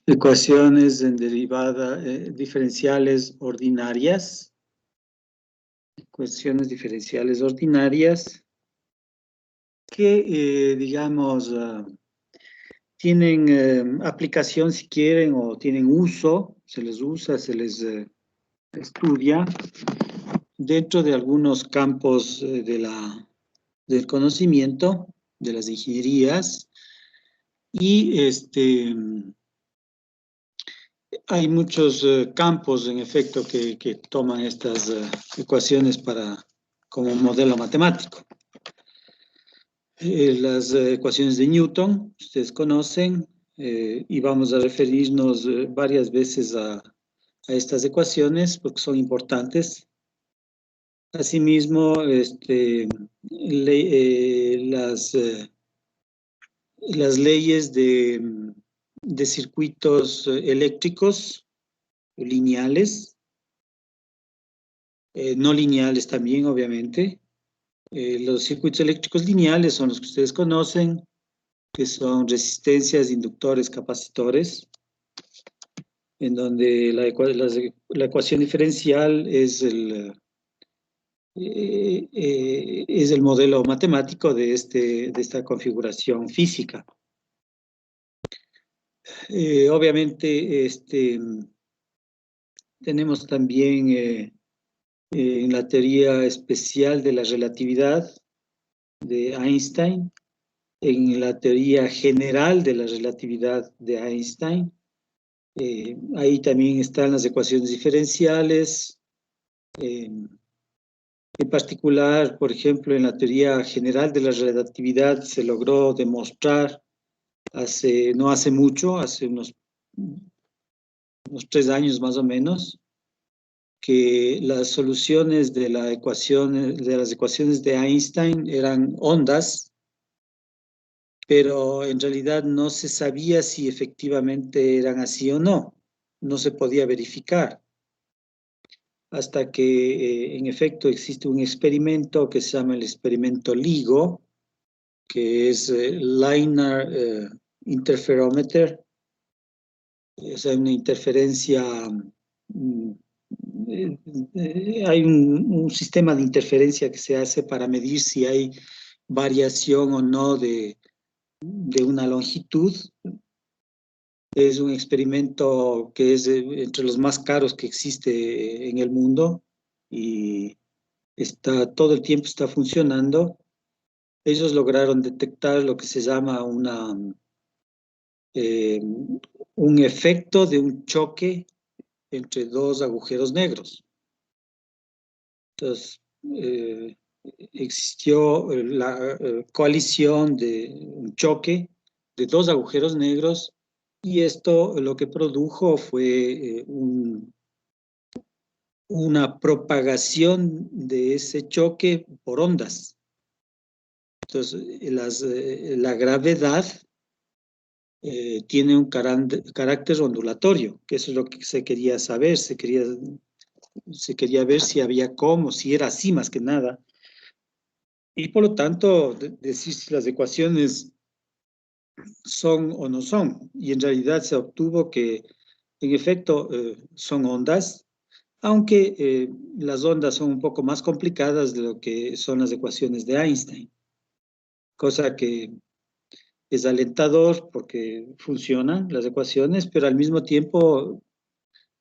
ecuaciones en derivada diferenciales ordinarias. Ecuaciones diferenciales ordinarias que, digamos, tienen aplicación si quieren o tienen uso, se les usa, se les estudia dentro de algunos campos del conocimiento, de las ingenierías, y hay muchos campos, en efecto, que toman estas ecuaciones como modelo matemático. Las ecuaciones de Newton, ustedes conocen, y vamos a referirnos varias veces a estas ecuaciones porque son importantes. Asimismo, las leyes de circuitos eléctricos lineales, no lineales también, obviamente. Los circuitos eléctricos lineales son los que ustedes conocen, que son resistencias, inductores, capacitores, en donde la ecuación diferencial es el modelo matemático de esta configuración física. Obviamente, tenemos también en la teoría especial de la relatividad de Einstein, en la teoría general de la relatividad de Einstein, ahí también están las ecuaciones diferenciales. En particular, por ejemplo, en la teoría general de la relatividad se logró demostrar no hace mucho, hace unos 3 años más o menos, que las soluciones de las ecuaciones de Einstein eran ondas, pero en realidad no se sabía si efectivamente eran así o no. No se podía verificar. Hasta que, en efecto, existe un experimento que se llama el experimento LIGO, que es Linear Interferometer. O sea, una interferencia... hay un sistema de interferencia que se hace para medir si hay variación o no de una longitud. Es un experimento que es entre los más caros que existe en el mundo y todo el tiempo está funcionando. Ellos lograron detectar lo que se llama un efecto de un choque entre 2 agujeros negros. Entonces, existió la coalición de un choque de 2 agujeros negros, y esto lo que produjo fue una propagación de ese choque por ondas. Entonces, la gravedad tiene un carácter ondulatorio, que eso es lo que se quería saber, se quería ver si si era así más que nada. Y por lo tanto, decir si las ecuaciones son o no son. Y en realidad se obtuvo que, en efecto, son ondas, aunque las ondas son un poco más complicadas de lo que son las ecuaciones de Einstein. Cosa que es alentador porque funcionan las ecuaciones, pero al mismo tiempo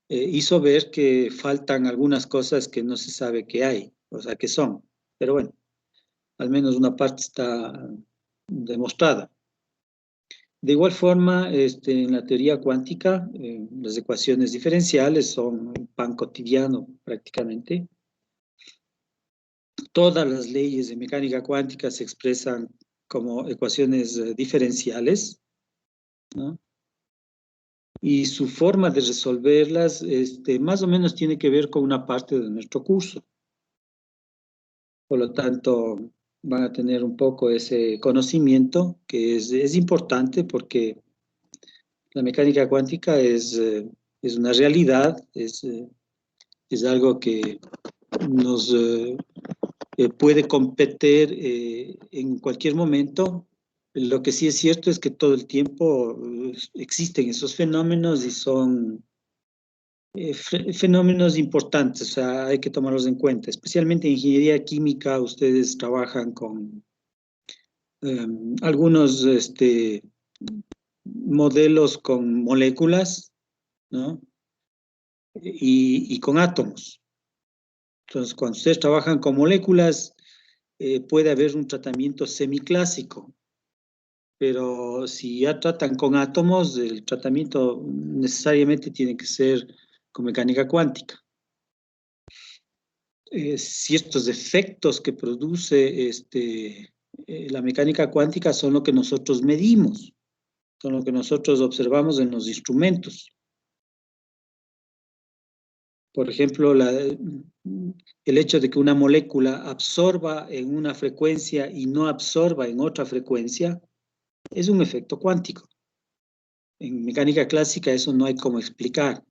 hizo ver que faltan algunas cosas que no se sabe que hay, o sea, que son. Pero bueno, al menos una parte está demostrada. De igual forma, en la teoría cuántica, las ecuaciones diferenciales son pan cotidiano prácticamente. Todas las leyes de mecánica cuántica se expresan como ecuaciones diferenciales, ¿no? Y su forma de resolverlas más o menos tiene que ver con una parte de nuestro curso. Por lo tanto, van a tener un poco ese conocimiento que es importante porque la mecánica cuántica es una realidad, es algo que nos puede competir en cualquier momento, Lo que sí es cierto es que todo el tiempo existen esos fenómenos y son fenómenos importantes, o sea, hay que tomarlos en cuenta. Especialmente en ingeniería química, ustedes trabajan con algunos modelos con moléculas, ¿no? Y con átomos. Entonces, cuando ustedes trabajan con moléculas, puede haber un tratamiento semiclásico, pero si ya tratan con átomos, el tratamiento necesariamente tiene que ser con mecánica cuántica. Ciertos efectos que produce la mecánica cuántica son lo que nosotros medimos, son lo que nosotros observamos en los instrumentos. Por ejemplo, el hecho de que una molécula absorba en una frecuencia y no absorba en otra frecuencia es un efecto cuántico. En mecánica clásica eso no hay cómo explicar.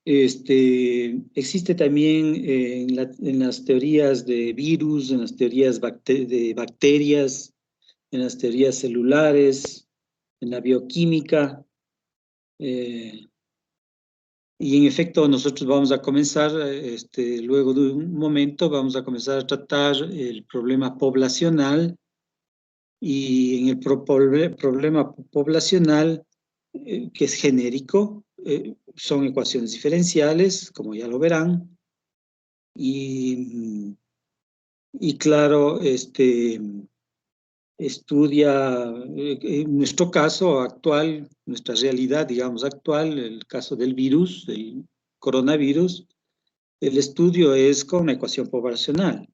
Existe también en las teorías de virus, en las teorías de bacterias, en las teorías celulares, en la bioquímica, y en efecto nosotros vamos a comenzar, luego de un momento, vamos a comenzar a tratar el problema poblacional, y en el problema poblacional, que es genérico, son ecuaciones diferenciales, como ya lo verán, y claro, estudia, en nuestro caso actual, nuestra realidad, digamos, actual, el caso del virus, del coronavirus, el estudio es con una ecuación poblacional.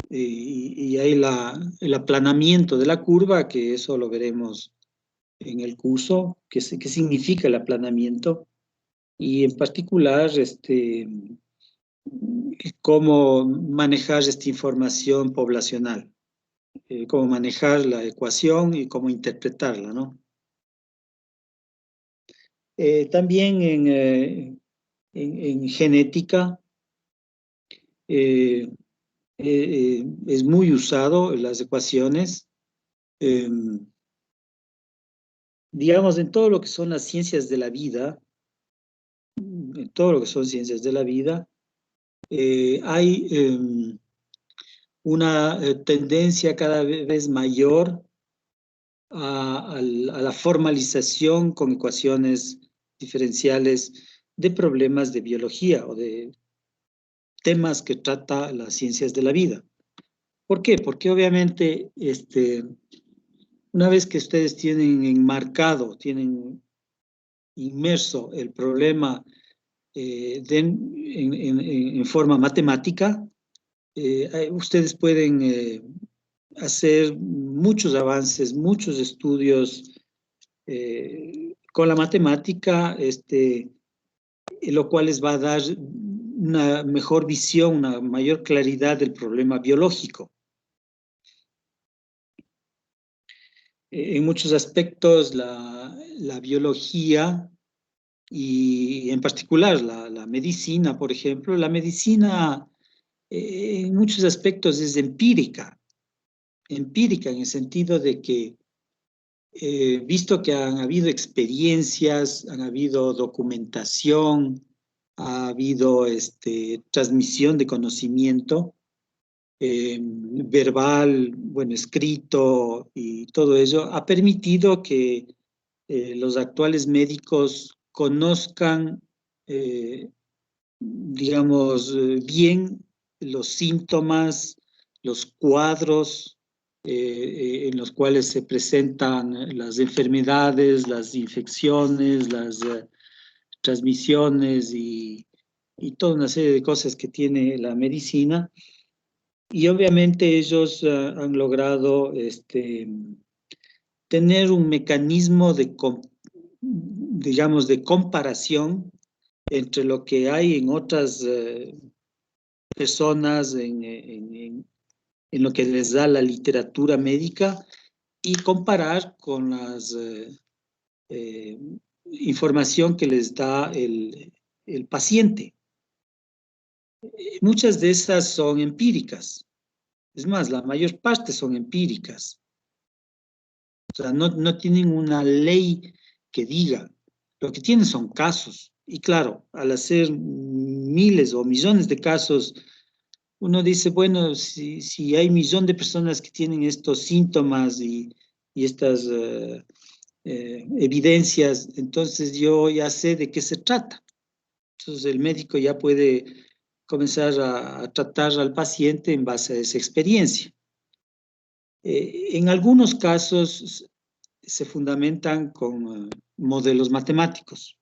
Y hay el aplanamiento de la curva, que eso lo veremos en el curso, qué significa el aplanamiento, y en particular, cómo manejar esta información poblacional, cómo manejar la ecuación y cómo interpretarla, ¿no? También en genética eh, es muy usado las ecuaciones, digamos, en todo lo que son las ciencias de la vida, en todo lo que son ciencias de la vida, hay una tendencia cada vez mayor a la formalización con ecuaciones diferenciales de problemas de biología o de temas que trata las ciencias de la vida. ¿Por qué? Porque obviamente una vez que ustedes tienen enmarcado, tienen inmerso el problema en forma matemática, ustedes pueden hacer muchos avances, muchos estudios con la matemática, lo cual les va a dar una mejor visión, una mayor claridad del problema biológico. En muchos aspectos, la biología y en particular la medicina, por ejemplo, la medicina en muchos aspectos es empírica en el sentido de que, visto que han habido experiencias, han habido documentación, ha habido transmisión de conocimiento verbal, bueno, escrito y todo ello, ha permitido que los actuales médicos conozcan, digamos, bien los síntomas, los cuadros en los cuales se presentan las enfermedades, las infecciones, las transmisiones y toda una serie de cosas que tiene la medicina. Y obviamente ellos han logrado tener un mecanismo digamos, de comparación entre lo que hay en otras personas, en lo que les da la literatura médica, y comparar con las información que les da el paciente. Muchas de esas son empíricas. Es más, la mayor parte son empíricas. O sea, no tienen una ley que diga. Lo que tienen son casos. Y claro, al hacer miles o millones de casos, uno dice, bueno, si hay millón de personas que tienen estos síntomas y estas evidencias, entonces yo ya sé de qué se trata. Entonces el médico ya puede comenzar a tratar al paciente en base a esa experiencia. En algunos casos se fundamentan con modelos matemáticos,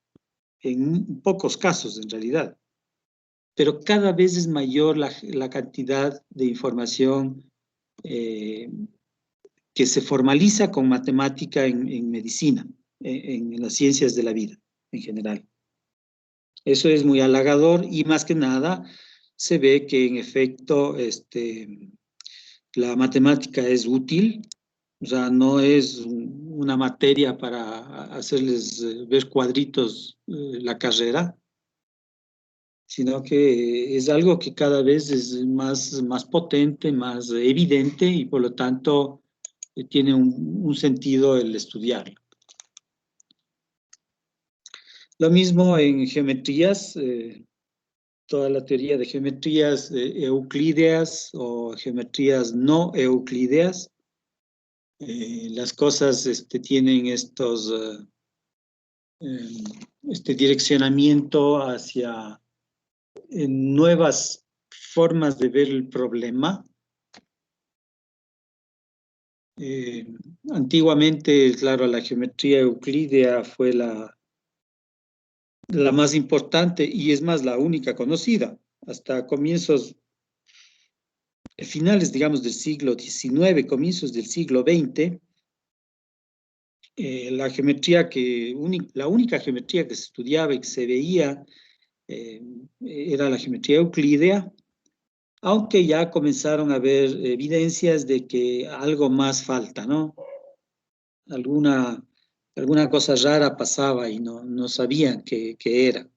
en pocos casos en realidad, pero cada vez es mayor la cantidad de información eh, que se formaliza con matemática en medicina, en las ciencias de la vida en general. Eso es muy halagador y más que nada se ve que en efecto la matemática es útil, o sea, no es una materia para hacerles ver cuadritos la carrera, sino que es algo que cada vez es más potente, más evidente y por lo tanto tiene un sentido el estudiarlo. Lo mismo en geometrías, toda la teoría de geometrías euclídeas o geometrías no euclídeas. Las cosas tienen este direccionamiento hacia nuevas formas de ver el problema. Antiguamente, claro, la geometría euclídea fue la más importante y es más la única conocida. Hasta comienzos, finales, digamos, del siglo XIX, comienzos del siglo XX, la única geometría que se estudiaba y que se veía era la geometría euclídea, aunque ya comenzaron a haber evidencias de que algo más falta, ¿no? Alguna cosa rara pasaba y no sabían qué era.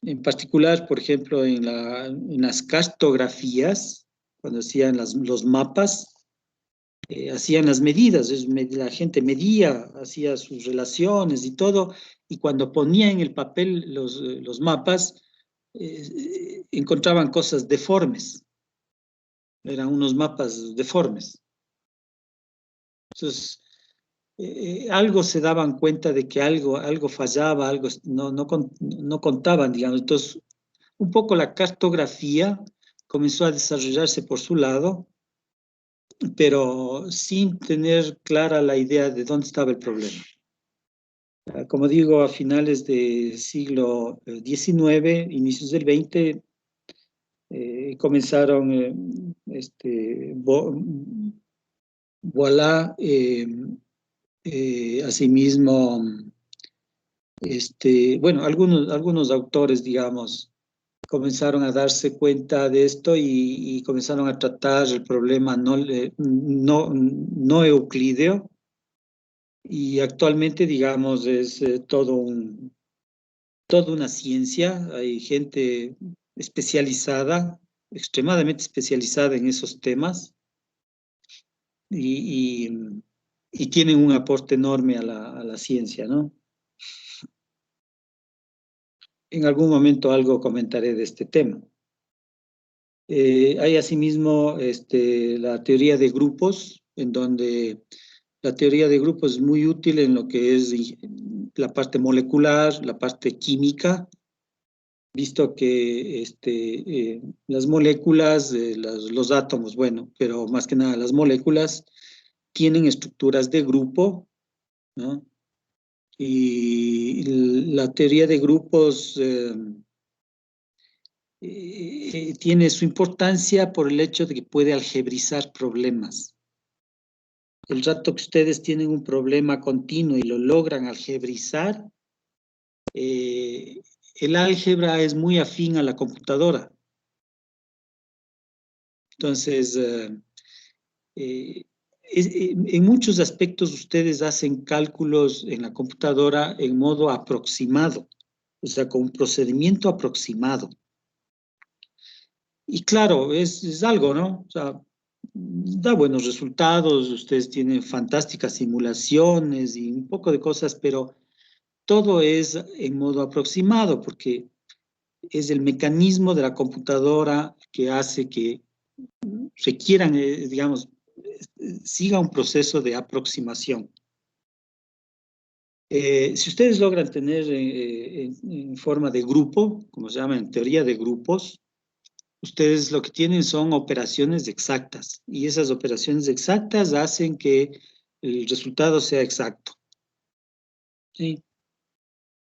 En particular, por ejemplo, en las cartografías, cuando hacían los mapas, hacían las medidas, la gente medía, hacía sus relaciones y todo, y cuando ponía en el papel los mapas, encontraban cosas deformes, eran unos mapas deformes. Entonces, algo se daban cuenta de que algo fallaba, algo no contaban, digamos. Entonces, un poco la cartografía comenzó a desarrollarse por su lado, pero sin tener clara la idea de dónde estaba el problema. Como digo, a finales del siglo XIX, inicios del XX, comenzaron, voilà, asimismo, bueno, algunos autores, digamos, comenzaron a darse cuenta de esto y comenzaron a tratar el problema no euclídeo, y actualmente, digamos, es toda una ciencia. Hay gente especializada, extremadamente especializada en esos temas y, y, y tienen un aporte enorme a la ciencia, ¿no? En algún momento algo comentaré de este tema. Hay asimismo la teoría de grupos, en donde la teoría de grupos es muy útil en lo que es la parte molecular, la parte química, visto que las moléculas, los átomos, bueno, pero más que nada las moléculas tienen estructuras de grupo, ¿no? Y la teoría de grupos tiene su importancia por el hecho de que puede algebrizar problemas. El rato que ustedes tienen un problema continuo y lo logran algebrizar, el álgebra es muy afín a la computadora. Entonces, en muchos aspectos ustedes hacen cálculos en la computadora en modo aproximado, o sea, con un procedimiento aproximado. Y claro, es algo, ¿no? O sea, da buenos resultados, ustedes tienen fantásticas simulaciones y un poco de cosas, pero todo es en modo aproximado, porque es el mecanismo de la computadora que hace que requieran, digamos, siga un proceso de aproximación. Si ustedes logran tener en forma de grupo, como se llama en teoría de grupos, ustedes lo que tienen son operaciones exactas y esas operaciones exactas hacen que el resultado sea exacto. ¿Sí?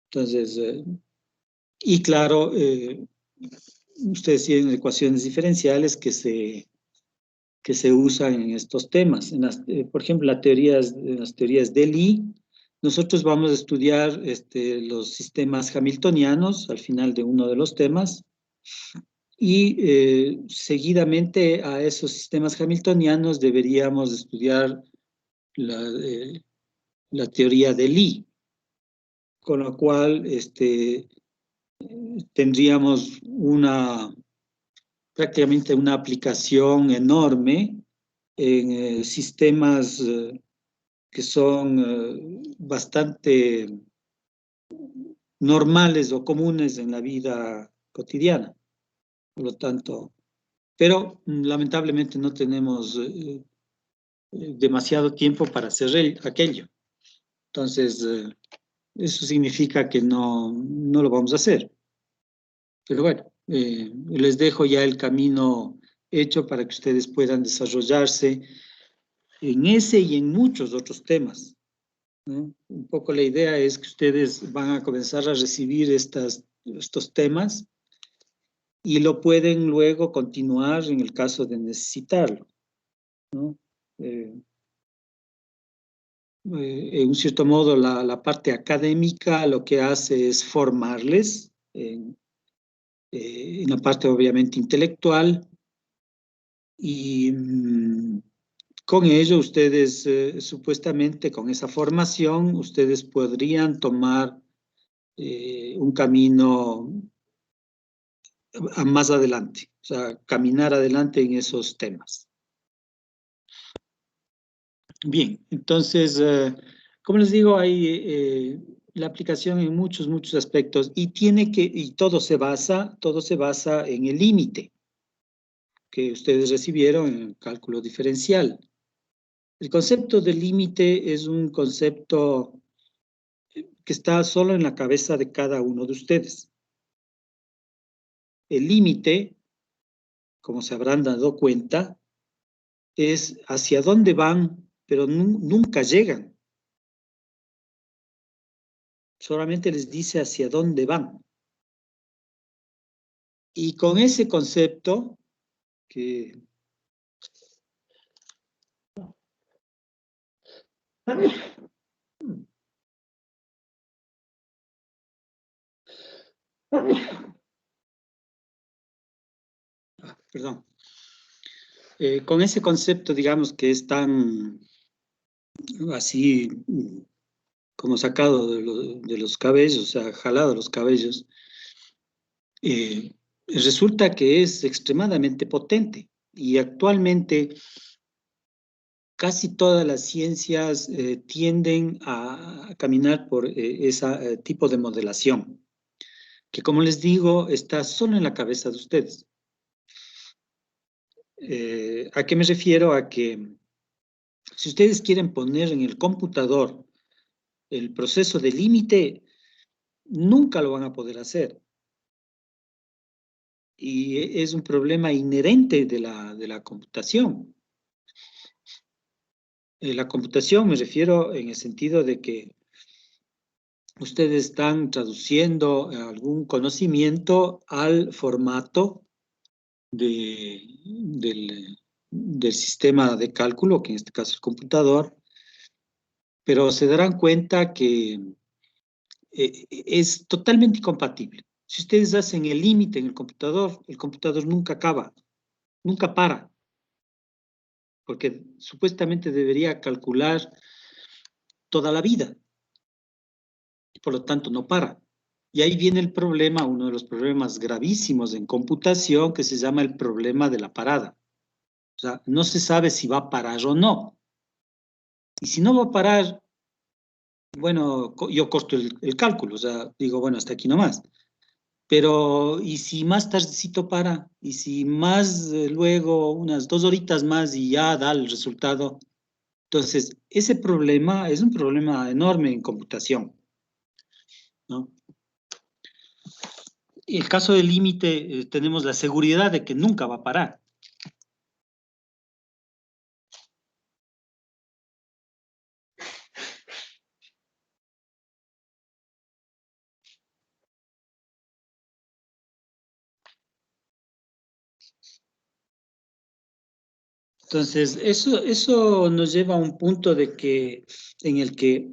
Entonces, y claro, ustedes tienen ecuaciones diferenciales que se usan en estos temas. Por ejemplo, en las teorías de Lie, nosotros vamos a estudiar los sistemas hamiltonianos al final de uno de los temas y seguidamente a esos sistemas hamiltonianos deberíamos estudiar la, eh, la teoría de Lie, con lo cual tendríamos prácticamente una aplicación enorme en sistemas que son bastante normales o comunes en la vida cotidiana. Por lo tanto, pero lamentablemente no tenemos demasiado tiempo para hacer aquello. Entonces, eso significa que no lo vamos a hacer. Pero bueno, les dejo ya el camino hecho para que ustedes puedan desarrollarse en ese y en muchos otros temas, ¿no? Un poco la idea es que ustedes van a comenzar a recibir estos temas y lo pueden luego continuar en el caso de necesitarlo, ¿no? Eh, en un cierto modo, la parte académica lo que hace es formarles en la parte obviamente intelectual y con ello ustedes, supuestamente con esa formación, ustedes podrían tomar un camino más adelante, o sea, caminar adelante en esos temas. Bien, entonces, como les digo, hay la aplicación en muchos aspectos y todo se basa en el límite que ustedes recibieron en el cálculo diferencial. El concepto de límite es un concepto que está solo en la cabeza de cada uno de ustedes. El límite, como se habrán dado cuenta, es hacia dónde van, pero nunca llegan. Solamente les dice hacia dónde van. Y con ese concepto, que perdón, con ese concepto, digamos que es tan así como sacado de los cabellos, o sea, jalado de los cabellos, resulta que es extremadamente potente y actualmente casi todas las ciencias tienden a caminar por ese tipo de modelación, que como les digo, está solo en la cabeza de ustedes. ¿A qué me refiero? A que si ustedes quieren poner en el computador el proceso de límite, nunca lo van a poder hacer. Y es un problema inherente de la computación. La computación me refiero en el sentido de que ustedes están traduciendo algún conocimiento al formato del sistema de cálculo, que en este caso es el computador, pero se darán cuenta que es totalmente incompatible. Si ustedes hacen el límite en el computador nunca acaba, nunca para, porque supuestamente debería calcular toda la vida, y por lo tanto no para. Y ahí viene el problema, uno de los problemas gravísimos en computación, que se llama el problema de la parada. O sea, no se sabe si va a parar o no. Y si no va a parar, bueno, yo corto el cálculo, o sea, digo, bueno, hasta aquí nomás. Pero, ¿y si más tardecito para? ¿Y si más luego, unas 2 horitas más y ya da el resultado? Entonces, ese problema es un problema enorme en computación, ¿no? Y el caso del límite, tenemos la seguridad de que nunca va a parar. Entonces, eso nos lleva a un punto en el que,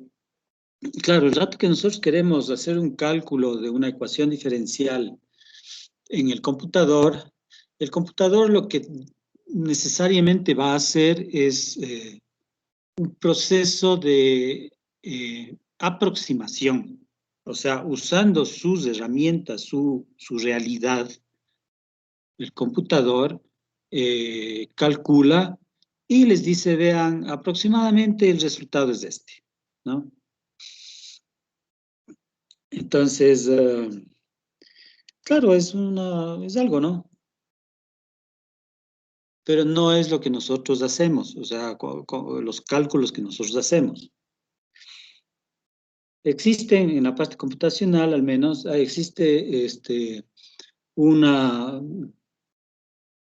claro, el rato que nosotros queremos hacer un cálculo de una ecuación diferencial en el computador lo que necesariamente va a hacer es un proceso de aproximación, o sea, usando sus herramientas, su realidad, el computador calcula y les dice, vean, aproximadamente el resultado es este, ¿no? Entonces, claro, es algo, ¿no? Pero no es lo que nosotros hacemos, o sea, los cálculos que nosotros hacemos. Existen en la parte computacional, al menos, existe una,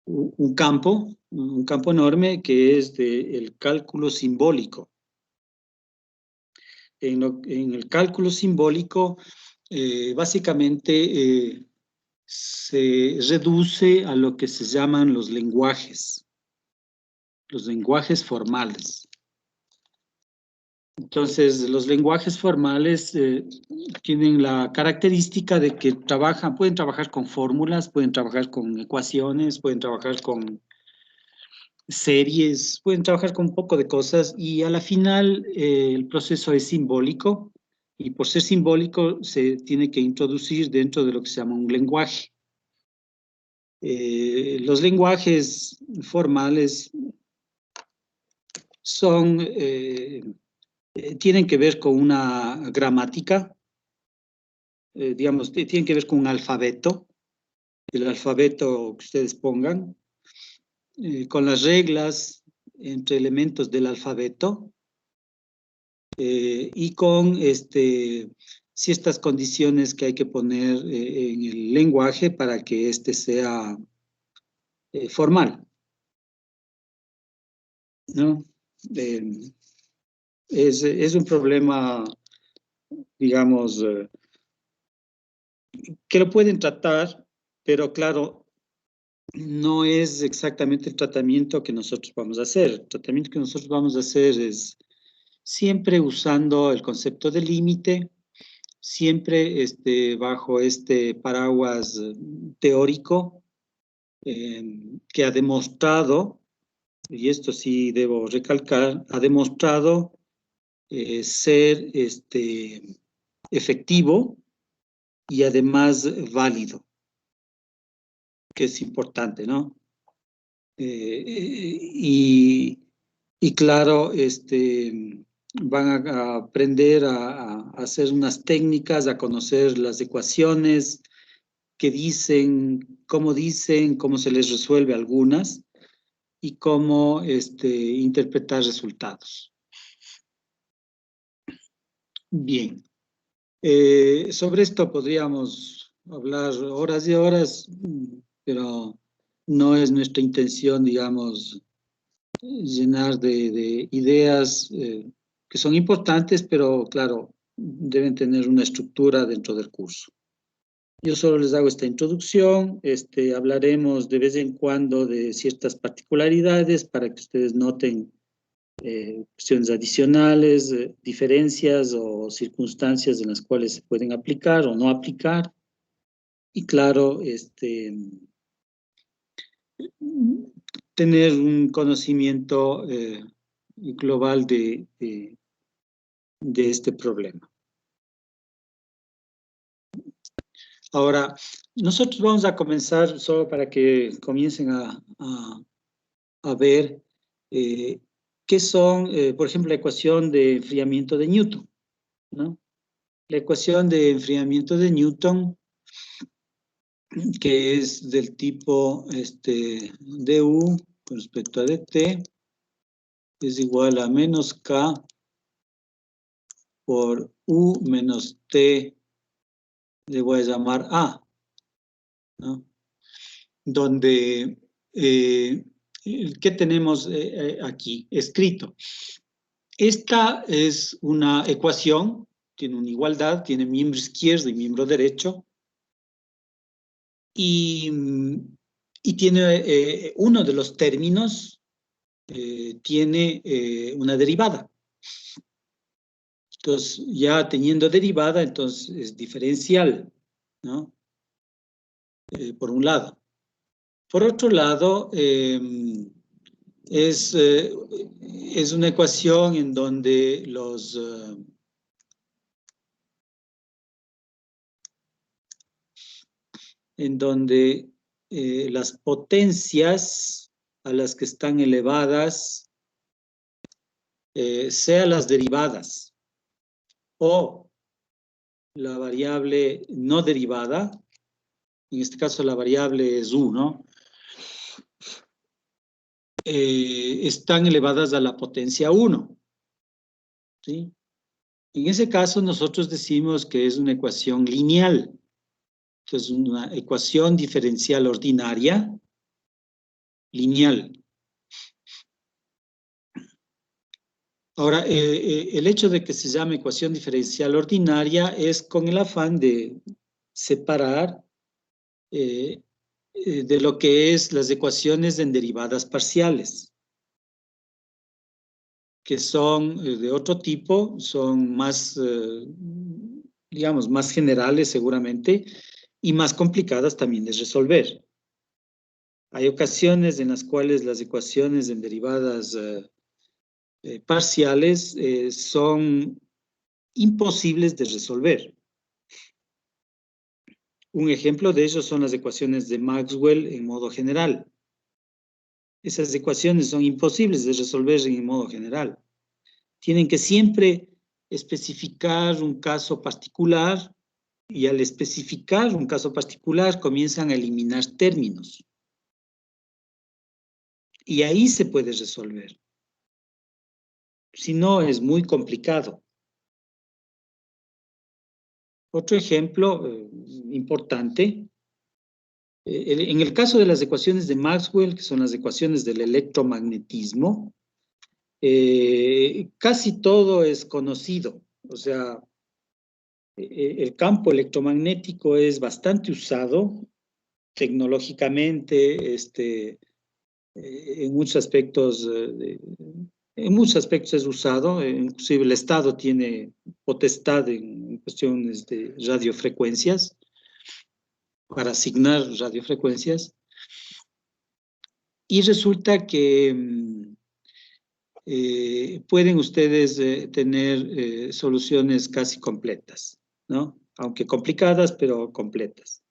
un campo enorme que es el cálculo simbólico. En el cálculo simbólico, básicamente se reduce a lo que se llaman los lenguajes formales. Entonces, los lenguajes formales tienen la característica de que pueden trabajar con fórmulas, pueden trabajar con ecuaciones, pueden trabajar con series, pueden trabajar con un poco de cosas y a la final el proceso es simbólico y por ser simbólico se tiene que introducir dentro de lo que se llama un lenguaje. Los lenguajes formales son, tienen que ver con una gramática, digamos, tienen que ver con un alfabeto, el alfabeto que ustedes pongan, con las reglas entre elementos del alfabeto y con ciertas condiciones que hay que poner en el lenguaje para que éste sea formal, ¿no? Eh, es un problema, digamos, que lo pueden tratar, pero claro, no es exactamente el tratamiento que nosotros vamos a hacer. El tratamiento que nosotros vamos a hacer es siempre usando el concepto de límite, siempre bajo este paraguas teórico que ha demostrado, y esto sí debo recalcar, ha demostrado ser efectivo y además válido, que es importante, ¿no? Y claro, van a aprender a hacer unas técnicas, a conocer las ecuaciones que dicen, cómo se les resuelve algunas y cómo interpretar resultados. Bien. Sobre esto podríamos hablar horas y horas, pero no es nuestra intención, digamos, llenar de ideas que son importantes, pero claro, deben tener una estructura dentro del curso. Yo solo les hago esta introducción, hablaremos de vez en cuando de ciertas particularidades para que ustedes noten cuestiones adicionales, diferencias o circunstancias en las cuales se pueden aplicar o no aplicar. Y claro, tener un conocimiento global de este problema. Ahora, nosotros vamos a comenzar, solo para que comiencen a ver qué son, por ejemplo, la ecuación de enfriamiento de Newton, ¿no? La ecuación de enfriamiento de Newton, que es del tipo du con respecto a dt, es igual a menos k por u menos t, le voy a llamar a, ¿no? Donde, ¿qué tenemos aquí escrito? Esta es una ecuación, tiene una igualdad, tiene miembro izquierdo y miembro derecho, y tiene uno de los términos, tiene una derivada. Entonces, ya teniendo derivada, entonces es diferencial, ¿no? Por un lado. Por otro lado, es una ecuación en donde las potencias a las que están elevadas, sean las derivadas o la variable no derivada, en este caso la variable es u, ¿no? Están elevadas a la potencia 1, ¿sí? En ese caso nosotros decimos que es una ecuación lineal. Entonces, una ecuación diferencial ordinaria lineal. Ahora, el hecho de que se llame ecuación diferencial ordinaria es con el afán de separar de lo que es las ecuaciones en derivadas parciales, que son de otro tipo, son más, digamos, más generales seguramente, y más complicadas también de resolver. Hay ocasiones en las cuales las ecuaciones en derivadas parciales son imposibles de resolver. Un ejemplo de ello son las ecuaciones de Maxwell en modo general. Esas ecuaciones son imposibles de resolver en modo general. Tienen que siempre especificar un caso particular, y al especificar un caso particular comienzan a eliminar términos. Y ahí se puede resolver. Si no, es muy complicado. Otro ejemplo importante, en el caso de las ecuaciones de Maxwell, que son las ecuaciones del electromagnetismo, casi todo es conocido. O sea, el campo electromagnético es bastante usado tecnológicamente, en muchos aspectos, es usado, inclusive el Estado tiene potestad en cuestiones de radiofrecuencias, para asignar radiofrecuencias, y resulta que pueden ustedes tener soluciones casi completas, ¿no? Aunque complicadas, pero completas.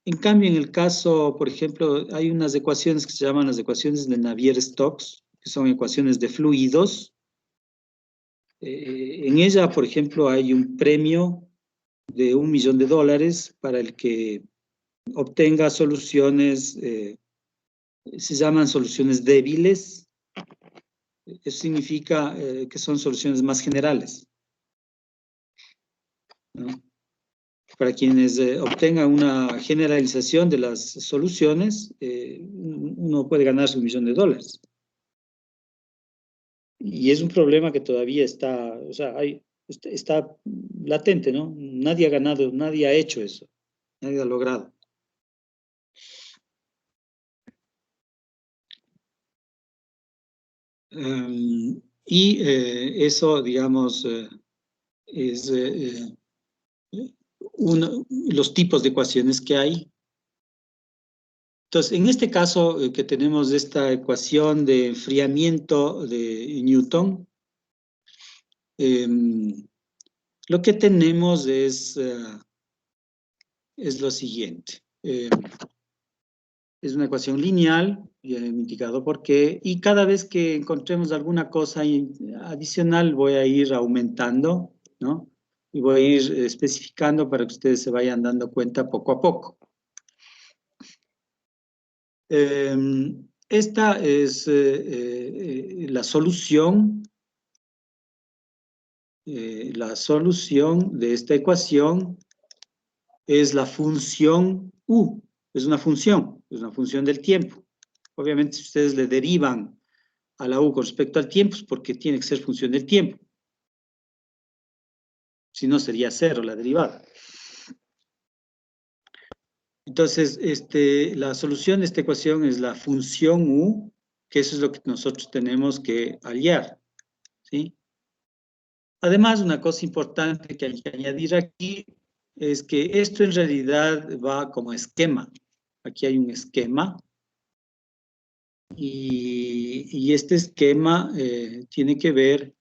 En cambio, en el caso, por ejemplo, hay unas ecuaciones que se llaman las ecuaciones de Navier-Stokes, que son ecuaciones de fluidos. En ella, por ejemplo, hay un premio de $1 millón para el que obtenga soluciones, se llaman soluciones débiles. Eso significa que son soluciones más generales, ¿no? Para quienes obtengan una generalización de las soluciones, uno puede ganarse $1 millón. Y es un problema que todavía está, o sea, está latente, ¿no? Nadie ha ganado, nadie ha hecho eso, nadie ha logrado. Y eso, digamos, es los tipos de ecuaciones que hay. Entonces, en este caso que tenemos esta ecuación de enfriamiento de Newton, lo que tenemos es es lo siguiente. Es una ecuación lineal, ya he indicado por qué, y cada vez que encontremos alguna cosa adicional voy a ir aumentando, ¿no? Y voy a ir especificando para que ustedes se vayan dando cuenta poco a poco. Esta es la solución. La solución de esta ecuación es la función u. Es una función del tiempo. Obviamente, si ustedes le derivan a la u con respecto al tiempo, es porque tiene que ser función del tiempo. Si no, sería cero la derivada. Entonces, la solución de esta ecuación es la función u, que eso es lo que nosotros tenemos que hallar, ¿sí? Además, una cosa importante que hay que añadir aquí es que esto en realidad va como esquema. Aquí hay un esquema y este esquema tiene que ver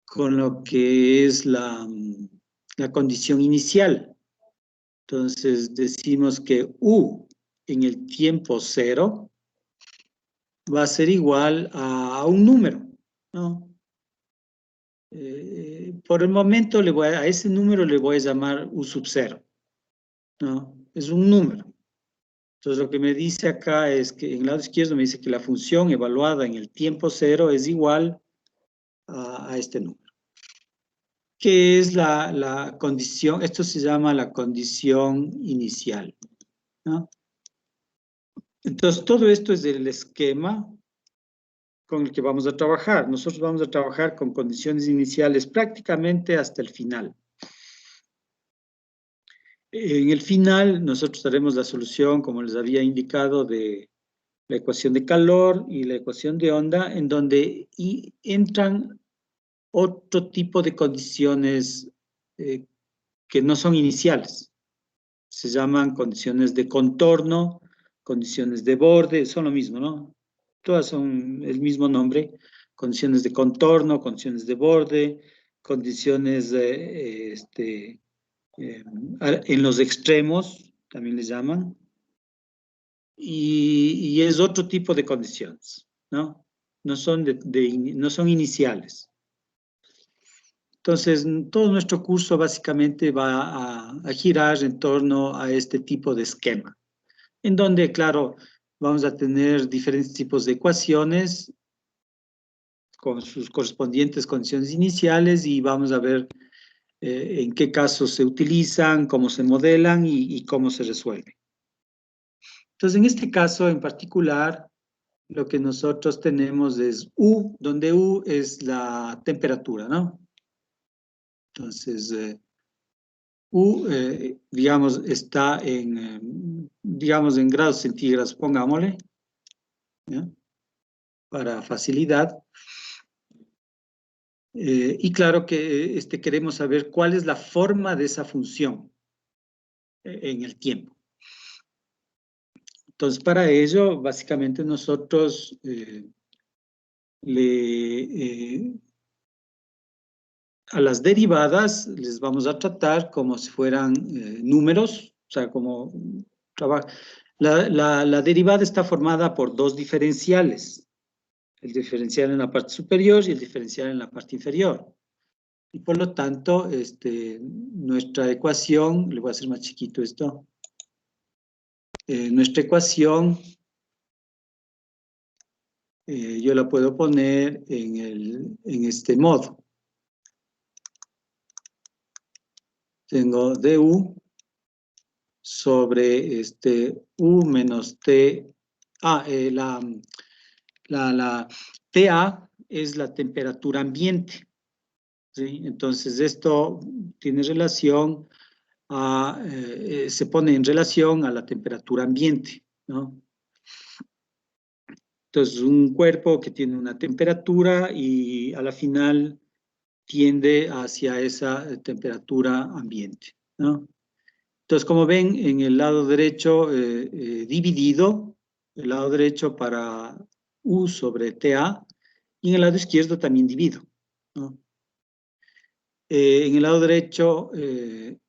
con lo que es la condición inicial. Entonces, decimos que U en el tiempo cero va a ser igual a un número, ¿no? Por el momento a ese número le voy a llamar U sub 0, ¿no? Es un número. Entonces, lo que me dice acá es que en el lado izquierdo me dice que la función evaluada en el tiempo cero es igual a este número. ¿Qué es la condición? Esto se llama la condición inicial, ¿no? Entonces, todo esto es el esquema con el que vamos a trabajar. Nosotros vamos a trabajar con condiciones iniciales prácticamente hasta el final. En el final, nosotros haremos la solución, como les había indicado, de la ecuación de calor y la ecuación de onda, en donde entran otro tipo de condiciones que no son iniciales. Se llaman condiciones de contorno, condiciones de borde, son lo mismo, ¿no? Todas son el mismo nombre, condiciones de contorno, condiciones de borde, condiciones en los extremos, también les llaman, y es otro tipo de condiciones, ¿no? No son, no son iniciales. Entonces, todo nuestro curso básicamente va a girar en torno a este tipo de esquema, en donde, claro, vamos a tener diferentes tipos de ecuaciones con sus correspondientes condiciones iniciales y vamos a ver en qué casos se utilizan, cómo se modelan y cómo se resuelven. Entonces, en este caso en particular, lo que nosotros tenemos es U, donde U es la temperatura, ¿no? Entonces, U, digamos, está digamos, en grados centígrados, pongámosle, ¿ya? Para facilidad. Y claro que queremos saber cuál es la forma de esa función en el tiempo. Entonces, para ello, básicamente nosotros a las derivadas les vamos a tratar como si fueran números, o sea, como la derivada está formada por dos diferenciales, el diferencial en la parte superior y el diferencial en la parte inferior. Y por lo tanto, nuestra ecuación, le voy a hacer más chiquito esto, nuestra ecuación, yo la puedo poner en este modo. Tengo du sobre u menos t. La TA es la temperatura ambiente, ¿sí? Entonces, esto tiene relación se pone en relación a la temperatura ambiente, ¿no? Entonces, un cuerpo que tiene una temperatura y a la final tiende hacia esa temperatura ambiente, ¿no? Entonces, como ven, en el lado derecho dividido, el lado derecho para U sobre TA, y en el lado izquierdo también divido, ¿no? En el lado derecho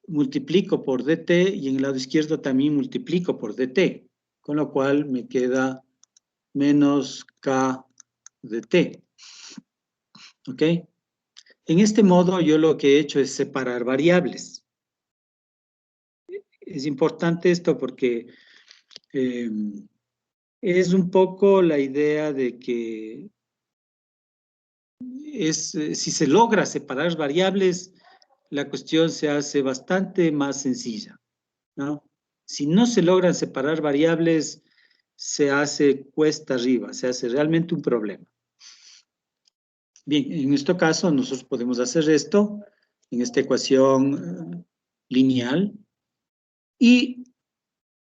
multiplico por dt y en el lado izquierdo también multiplico por dt, con lo cual me queda menos k dt. ¿Ok? En este modo yo lo que he hecho es separar variables. Es importante esto porque es un poco la idea de que si se logra separar variables, la cuestión se hace bastante más sencilla, ¿no? Si no se logran separar variables, se hace cuesta arriba, se hace realmente un problema. Bien, en este caso nosotros podemos hacer esto en esta ecuación lineal y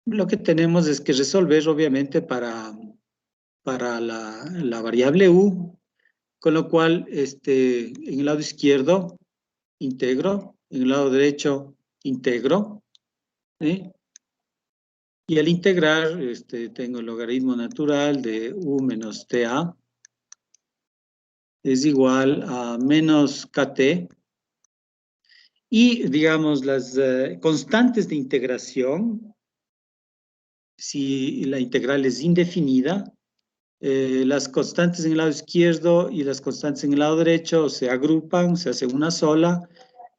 lo que tenemos es que resolver obviamente para la variable u, con lo cual en el lado izquierdo integro, en el lado derecho integro, ¿sí? Y al integrar tengo el logaritmo natural de u menos ta es igual a menos kt. Y, digamos, las constantes de integración, si la integral es indefinida, las constantes en el lado izquierdo y las constantes en el lado derecho se agrupan, se hace una sola,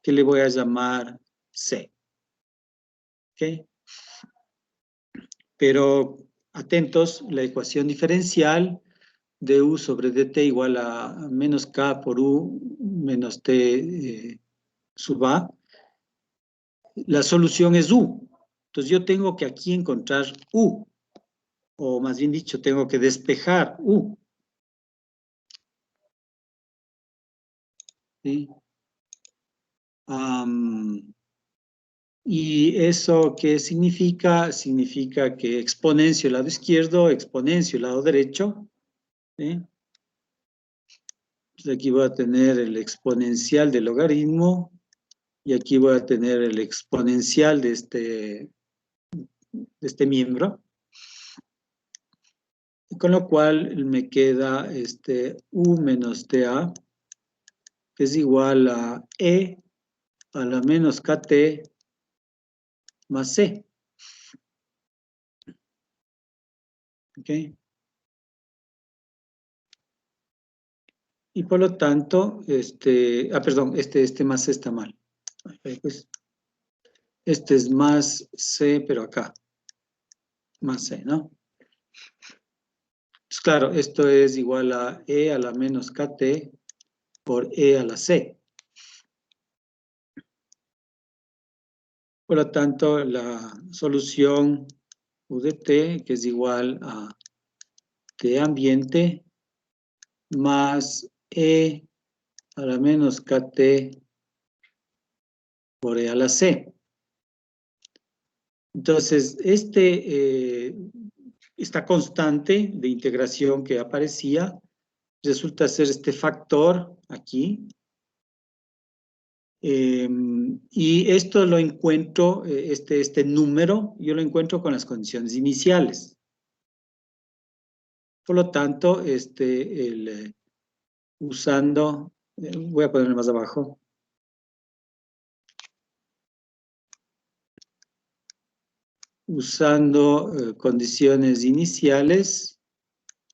que le voy a llamar C. ¿Ok? Pero, atentos, la ecuación diferencial de u sobre dt igual a menos k por u menos t sub a, la solución es u. Entonces yo tengo que aquí encontrar u, o más bien dicho, tengo que despejar u. ¿Sí? ¿Y eso qué significa? Significa que exponencio el lado izquierdo, exponencio el lado derecho. ¿Sí? Entonces aquí voy a tener el exponencial del logaritmo y aquí voy a tener el exponencial de este miembro. Con lo cual me queda u menos ta, que es igual a e a la menos kt más c. ¿Ok? Y por lo tanto, perdón, este más c está mal. Pues, este es más c, pero acá. Más c, ¿no? Pues claro, esto es igual a e a la menos kt por e a la c. Por lo tanto, la solución u de t, que es igual a t ambiente, más e a la menos kt por e a la c. Entonces, esta constante de integración que aparecía resulta ser este factor aquí. Y esto lo encuentro, este número, yo lo encuentro con las condiciones iniciales. Por lo tanto, usando, voy a ponerlo más abajo. Usando condiciones iniciales,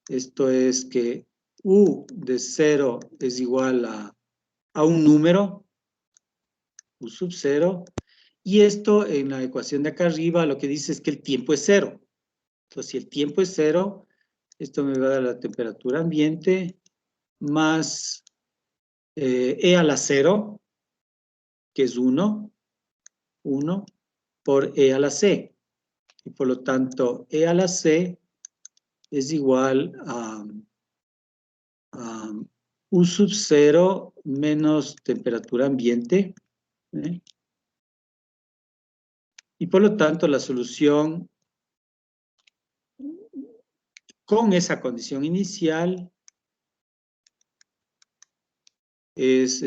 esto es que u de 0 es igual a un número, u sub 0, y esto en la ecuación de acá arriba lo que dice es que el tiempo es 0. Entonces, si el tiempo es 0, esto me va a dar la temperatura ambiente más e a la 0, que es 1 por e a la c. Y por lo tanto, e a la c es igual a u sub 0 menos temperatura ambiente. ¿Eh? Y por lo tanto, la solución con esa condición inicial es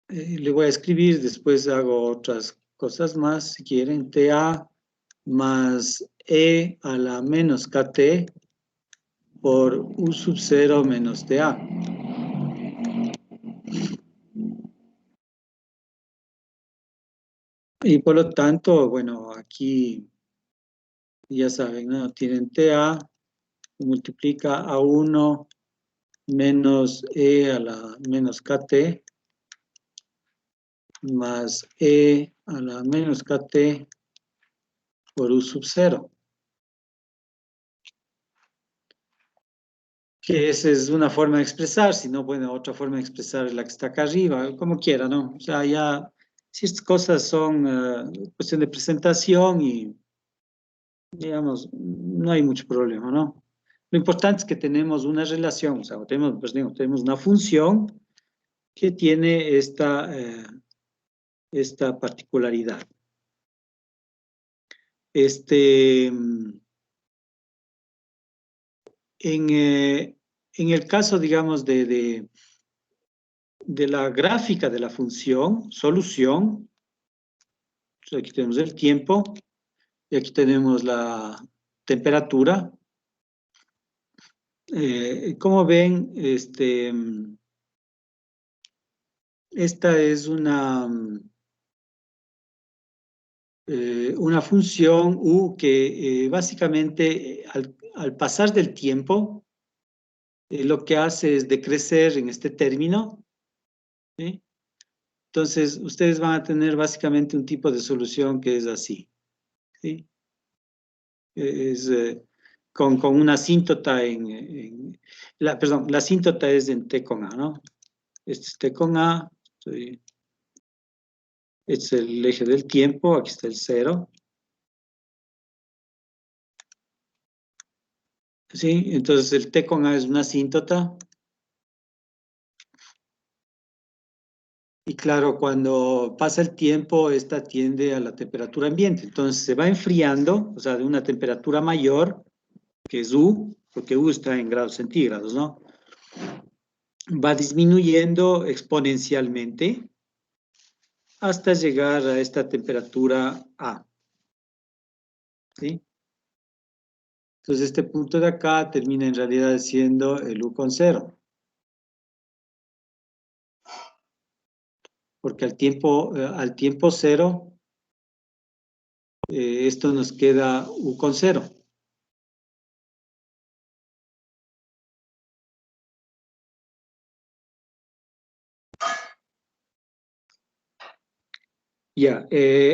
le voy a escribir, después hago otras cosas más, si quieren, TA más E a la menos KT por U sub 0 menos TA. Y por lo tanto, bueno, aquí ya saben, ¿no? Tienen TA, multiplica a 1 menos E a la menos KT, más E a la menos KT por U sub 0. Que esa es una forma de expresar, si no, bueno, otra forma de expresar es la que está acá arriba, como quiera, ¿no? O sea, ya, si estas cosas son cuestión de presentación y, digamos, no hay mucho problema, ¿no? Lo importante es que tenemos una relación, o sea, tenemos, pues, digo, tenemos una función que tiene esta particularidad. En el caso, digamos, de la gráfica de la función, solución, aquí tenemos el tiempo y aquí tenemos la temperatura. Como ven, esta es una función U que básicamente al pasar del tiempo lo que hace es decrecer en este término, ¿sí? Entonces, ustedes van a tener básicamente un tipo de solución que es así, ¿sí? Es con una asíntota perdón, la asíntota es en T con A, ¿no? Este es T con A, este es el eje del tiempo, aquí está el 0, ¿sí? Entonces, el T con A es una asíntota. Y claro, cuando pasa el tiempo, esta tiende a la temperatura ambiente. Entonces se va enfriando, o sea, de una temperatura mayor, que es U, porque U está en grados centígrados, ¿no? Va disminuyendo exponencialmente hasta llegar a esta temperatura A, ¿sí? Entonces este punto de acá termina en realidad siendo el U con 0. Porque al tiempo 0, esto nos queda U con 0. Ya,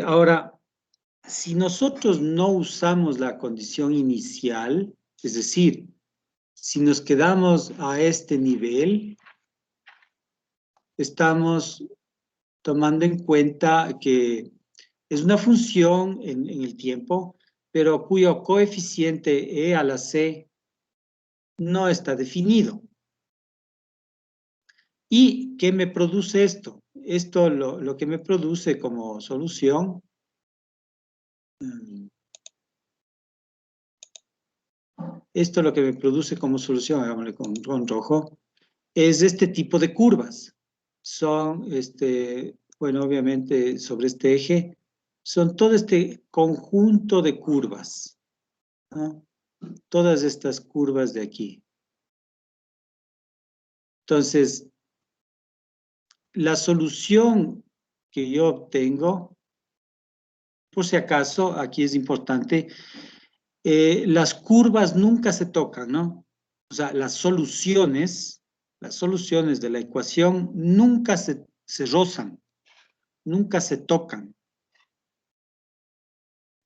ahora, si nosotros no usamos la condición inicial, es decir, si nos quedamos a este nivel, estamos tomando en cuenta que es una función en el tiempo, pero cuyo coeficiente e a la c no está definido. ¿Y qué me produce esto? Esto lo que me produce como solución, esto lo que me produce como solución, hagámosle con rojo, es este tipo de curvas. Son, bueno, obviamente sobre este eje, son todo este conjunto de curvas, ¿no? Todas estas curvas de aquí. Entonces, la solución que yo obtengo, por si acaso, aquí es importante, las curvas nunca se tocan, ¿no? O sea, las soluciones de la ecuación nunca se rozan, nunca se tocan.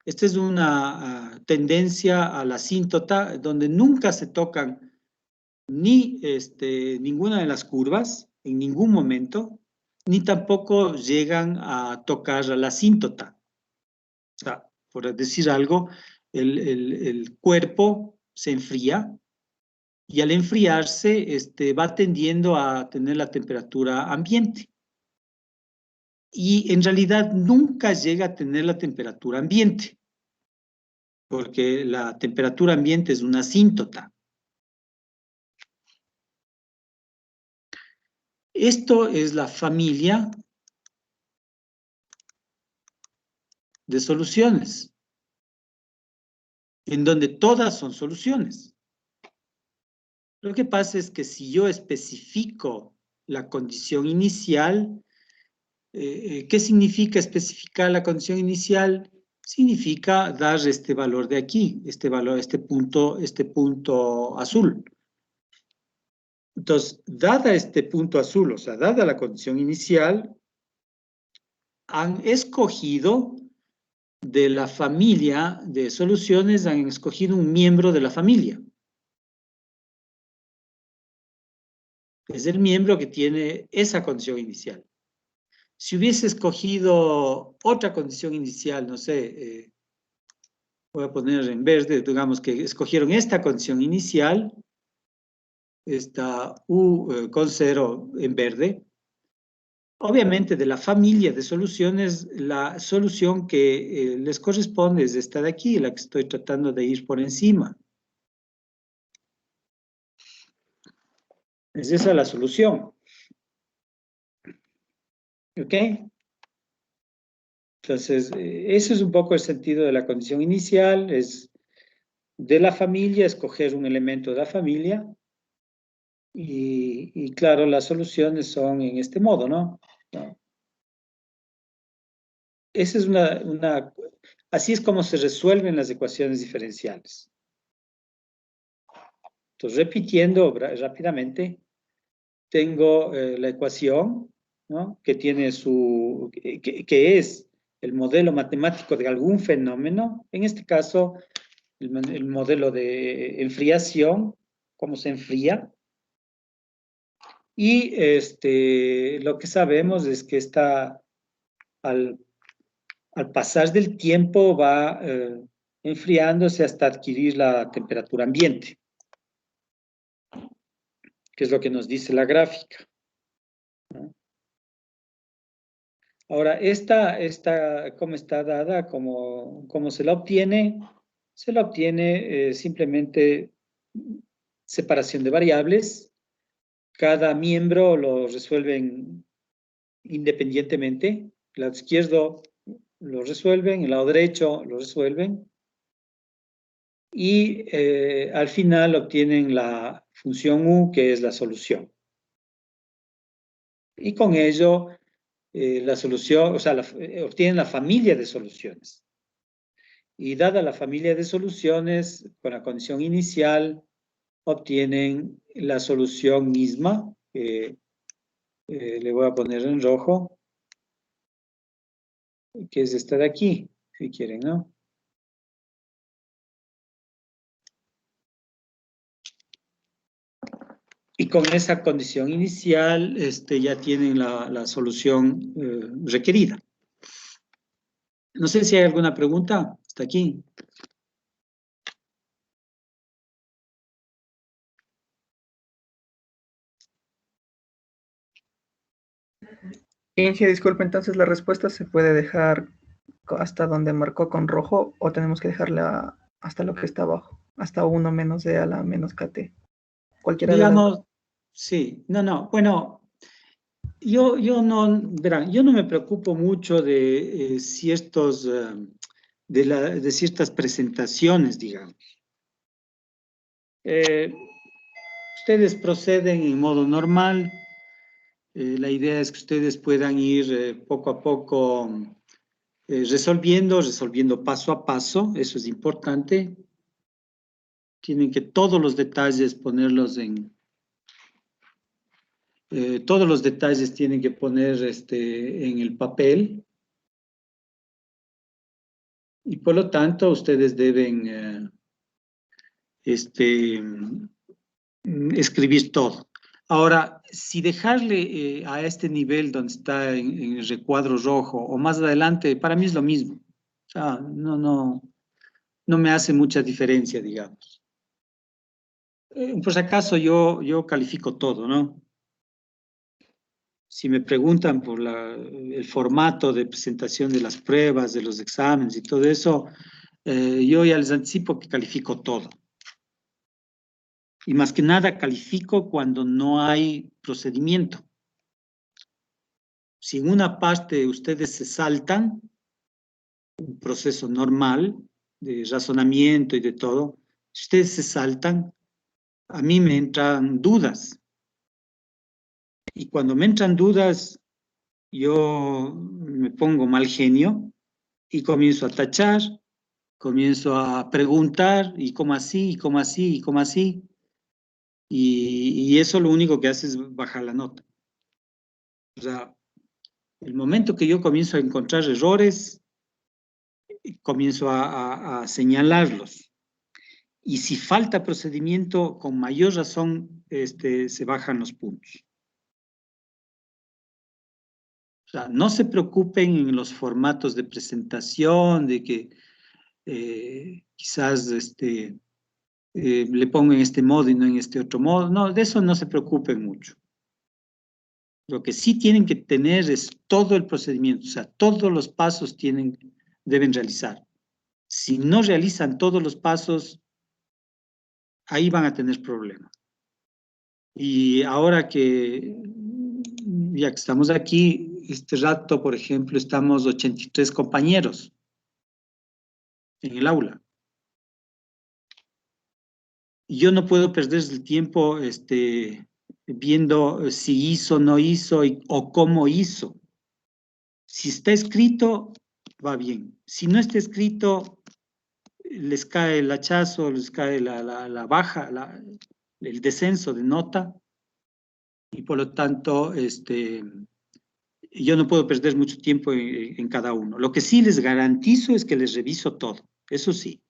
Esta es una tendencia a la asíntota, donde nunca se tocan ni ninguna de las curvas, en ningún momento, ni tampoco llegan a tocar la asíntota. O sea, por decir algo, el cuerpo se enfría y al enfriarse va tendiendo a tener la temperatura ambiente. Y en realidad nunca llega a tener la temperatura ambiente, porque la temperatura ambiente es una asíntota. Esto es la familia de soluciones, en donde todas son soluciones. Lo que pasa es que si yo especifico la condición inicial, ¿Qué significa especificar la condición inicial? Significa dar este valor de aquí, este valor, este punto azul. Entonces, dada este punto azul, o sea, dada la condición inicial, han escogido de la familia de soluciones, han escogido un miembro de la familia. Es el miembro que tiene esa condición inicial. Si hubiese escogido otra condición inicial, no sé, voy a poner en verde, digamos que escogieron esta condición inicial, esta U con 0 en verde. Obviamente, de la familia de soluciones, la solución que les corresponde es esta de aquí, la que estoy tratando de ir por encima. Es esa la solución. ¿Ok? Entonces, ese es un poco el sentido de la condición inicial, es de la familia, escoger un elemento de la familia, y claro, las soluciones son en este modo, ¿no? Esa es así es como se resuelven las ecuaciones diferenciales. Entonces, repitiendo rápidamente, tengo la ecuación, ¿no? Que tiene que es el modelo matemático de algún fenómeno, en este caso, el modelo de enfriación, cómo se enfría, y lo que sabemos es que al pasar del tiempo va enfriándose hasta adquirir la temperatura ambiente, que es lo que nos dice la gráfica, ¿no? Ahora, ¿cómo está dada? ¿Cómo se la obtiene? Se la obtiene simplemente separación de variables. Cada miembro lo resuelven independientemente. El lado izquierdo lo resuelven, el lado derecho lo resuelven. Y al final obtienen la función U, que es la solución. Y con ello, la solución, o sea, obtienen la familia de soluciones. Y dada la familia de soluciones, con la condición inicial, obtienen la solución misma, que le voy a poner en rojo, que es esta de aquí, si quieren, ¿no? Y con esa condición inicial, ya tienen la solución requerida. No sé si hay alguna pregunta hasta aquí. Inge, disculpe, entonces la respuesta se puede dejar hasta donde marcó con rojo o tenemos que dejarla hasta lo que está abajo, hasta 1 menos d a la menos kt. Cualquiera de las dos. Digamos, sí, no, bueno, yo no, verán, yo no me preocupo mucho de ciertos, de ciertas presentaciones, digamos. Ustedes proceden en modo normal. La idea es que ustedes puedan ir poco a poco resolviendo paso a paso, eso es importante. Tienen que todos los detalles ponerlos todos los detalles tienen que poner en el papel. Y por lo tanto, ustedes deben escribir todo. Ahora, si dejarle a este nivel donde está en el recuadro rojo o más adelante, para mí es lo mismo. O sea, no me hace mucha diferencia, digamos. Por si acaso yo califico todo, ¿no? Si me preguntan por el formato de presentación de las pruebas, de los exámenes y todo eso, yo ya les anticipo que califico todo. Y más que nada califico cuando no hay procedimiento. Si en una parte ustedes se saltan, un proceso normal de razonamiento y de todo, si ustedes se saltan, a mí me entran dudas. Y cuando me entran dudas, yo me pongo mal genio y comienzo a tachar, comienzo a preguntar, ¿y cómo así? ¿Y cómo así? ¿Y cómo así? Y eso lo único que hace es bajar la nota. O sea, el momento que yo comienzo a encontrar errores, comienzo a señalarlos. Y si falta procedimiento, con mayor razón se bajan los puntos. O sea, no se preocupen en los formatos de presentación, de que quizás le pongo en este modo y no en este otro modo. No, de eso no se preocupen mucho. Lo que sí tienen que tener es todo el procedimiento, o sea, todos los pasos deben realizar. Si no realizan todos los pasos, ahí van a tener problemas. Y ahora que, ya que estamos aquí, este rato, por ejemplo, estamos 83 compañeros en el aula. Y yo no puedo perder el tiempo viendo si hizo, no hizo o cómo hizo. Si está escrito, va bien. Si no está escrito, les cae el hachazo, les cae la baja, el descenso de nota, y por lo tanto, yo no puedo perder mucho tiempo en cada uno. Lo que sí les garantizo es que les reviso todo, eso sí.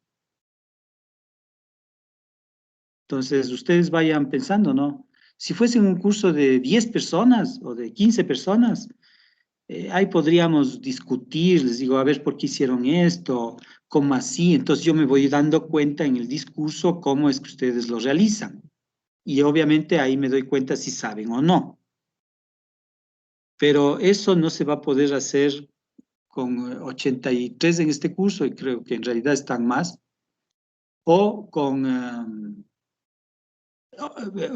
Entonces, ustedes vayan pensando, ¿no? Si fuesen un curso de 10 personas o de 15 personas, ahí podríamos discutir, les digo, a ver por qué hicieron esto, cómo así. Entonces yo me voy dando cuenta en el discurso cómo es que ustedes lo realizan. Y obviamente ahí me doy cuenta si saben o no. Pero eso no se va a poder hacer con 83 en este curso, y creo que en realidad están más, o con...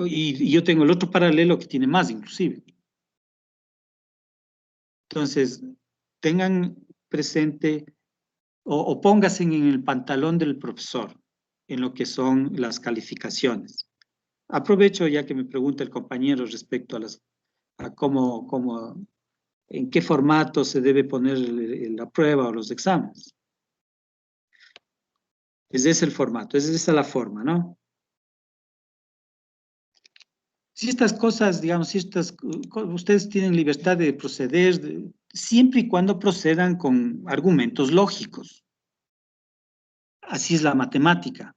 y yo tengo el otro paralelo que tiene más, inclusive. Entonces, tengan presente o póngase en el pantalón del profesor en lo que son las calificaciones. Aprovecho ya que me pregunta el compañero respecto a en qué formato se debe poner la prueba o los exámenes. Ese es el formato, esa es la forma, ¿no? Si estas cosas, digamos, si ustedes tienen libertad de proceder, siempre y cuando procedan con argumentos lógicos. Así es la matemática.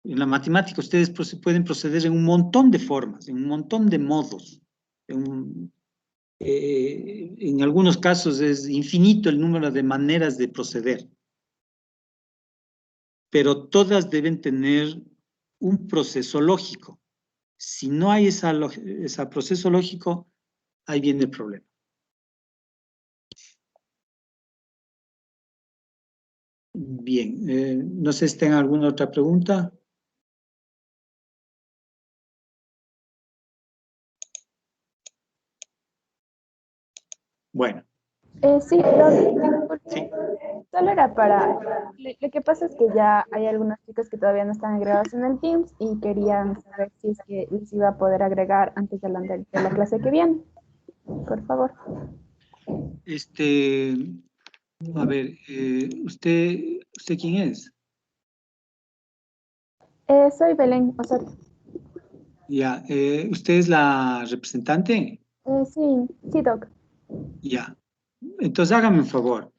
En la matemática ustedes pueden proceder en un montón de formas, en un montón de modos. En algunos casos es infinito el número de maneras de proceder, pero todas deben tener un proceso lógico. Si no hay ese proceso lógico, ahí viene el problema. Bien, no sé si tengan alguna otra pregunta. Bueno. Sí, Sí. solo era para... Lo que pasa es que ya hay algunos chicos que todavía no están agregados en el Teams y querían saber si es que les iba a poder agregar antes de la clase que viene. Por favor. A ver, ¿usted quién es? Soy Belén Osorio. Ya, ¿usted es la representante? Sí, sí, Doc. Ya. Entonces hágame un favor.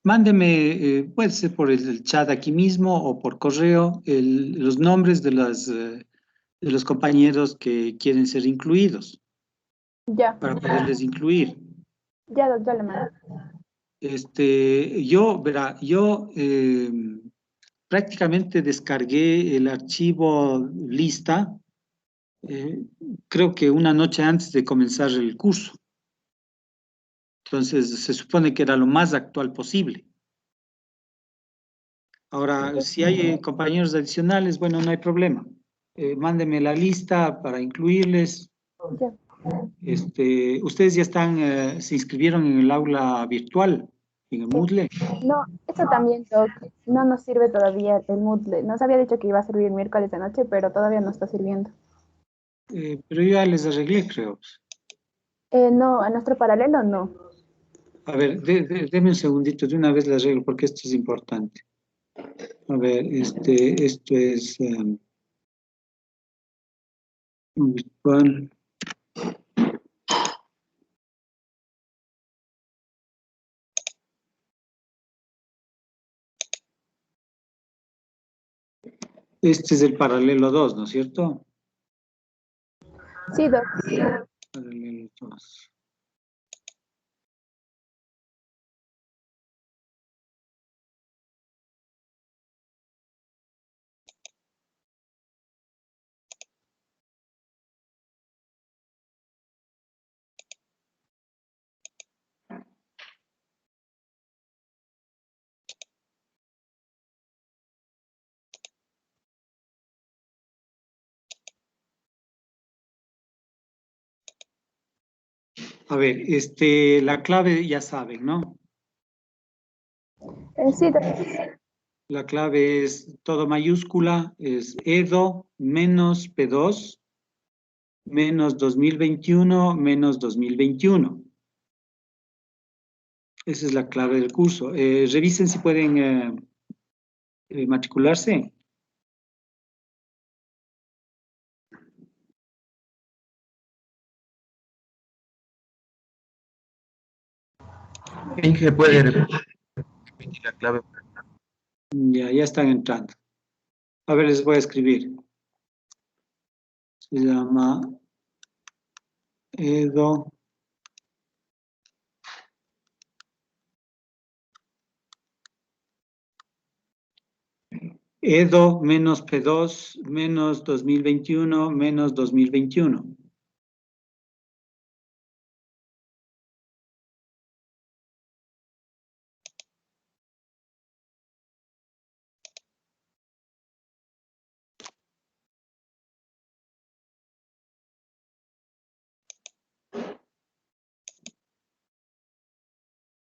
Mándeme, puede ser por el chat aquí mismo o por correo, los nombres de los compañeros que quieren ser incluidos Ya, para poderles incluir. ya, Doc, ya le mando. Yo prácticamente descargué el archivo lista, eh, creo que una noche antes de comenzar el curso. Entonces, se supone que era lo más actual posible. Ahora, si hay compañeros adicionales, bueno, no hay problema. Mándeme la lista para incluirles. Ya. Ustedes ya se inscribieron en el aula virtual, en el Moodle. No, eso también, Doc. No nos sirve todavía el Moodle. Nos había dicho que iba a servir miércoles de noche, pero todavía no está sirviendo. Pero yo ya les arreglé, creo. No, a nuestro paralelo no. A ver, deme un segundito, de una vez la arreglo, porque esto es importante. A ver, esto es virtual. Este es el paralelo 2, ¿no es cierto? Sí, Doc. Paralelo 2. A ver, la clave ya saben, ¿no? Sí, Doc. La clave es todo mayúscula, es EDO menos P2 menos 2021 menos 2021. Esa es la clave del curso. Revisen si pueden matricularse. Inge, puede repetir la clave. Ya están entrando. A ver, les voy a escribir. Se llama EDO menos P2 menos 2021 menos 2021.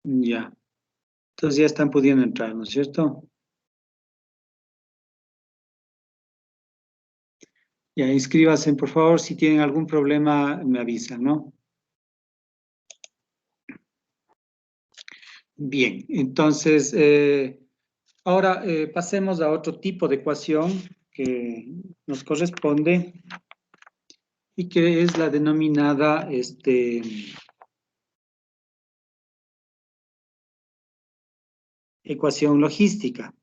Ya. Entonces ya están pudiendo entrar, ¿no es cierto? Ya, inscríbanse, por favor. Si tienen algún problema, me avisan, ¿no? Bien, entonces, ahora pasemos a otro tipo de ecuación que nos corresponde y que es la denominada ecuación logística.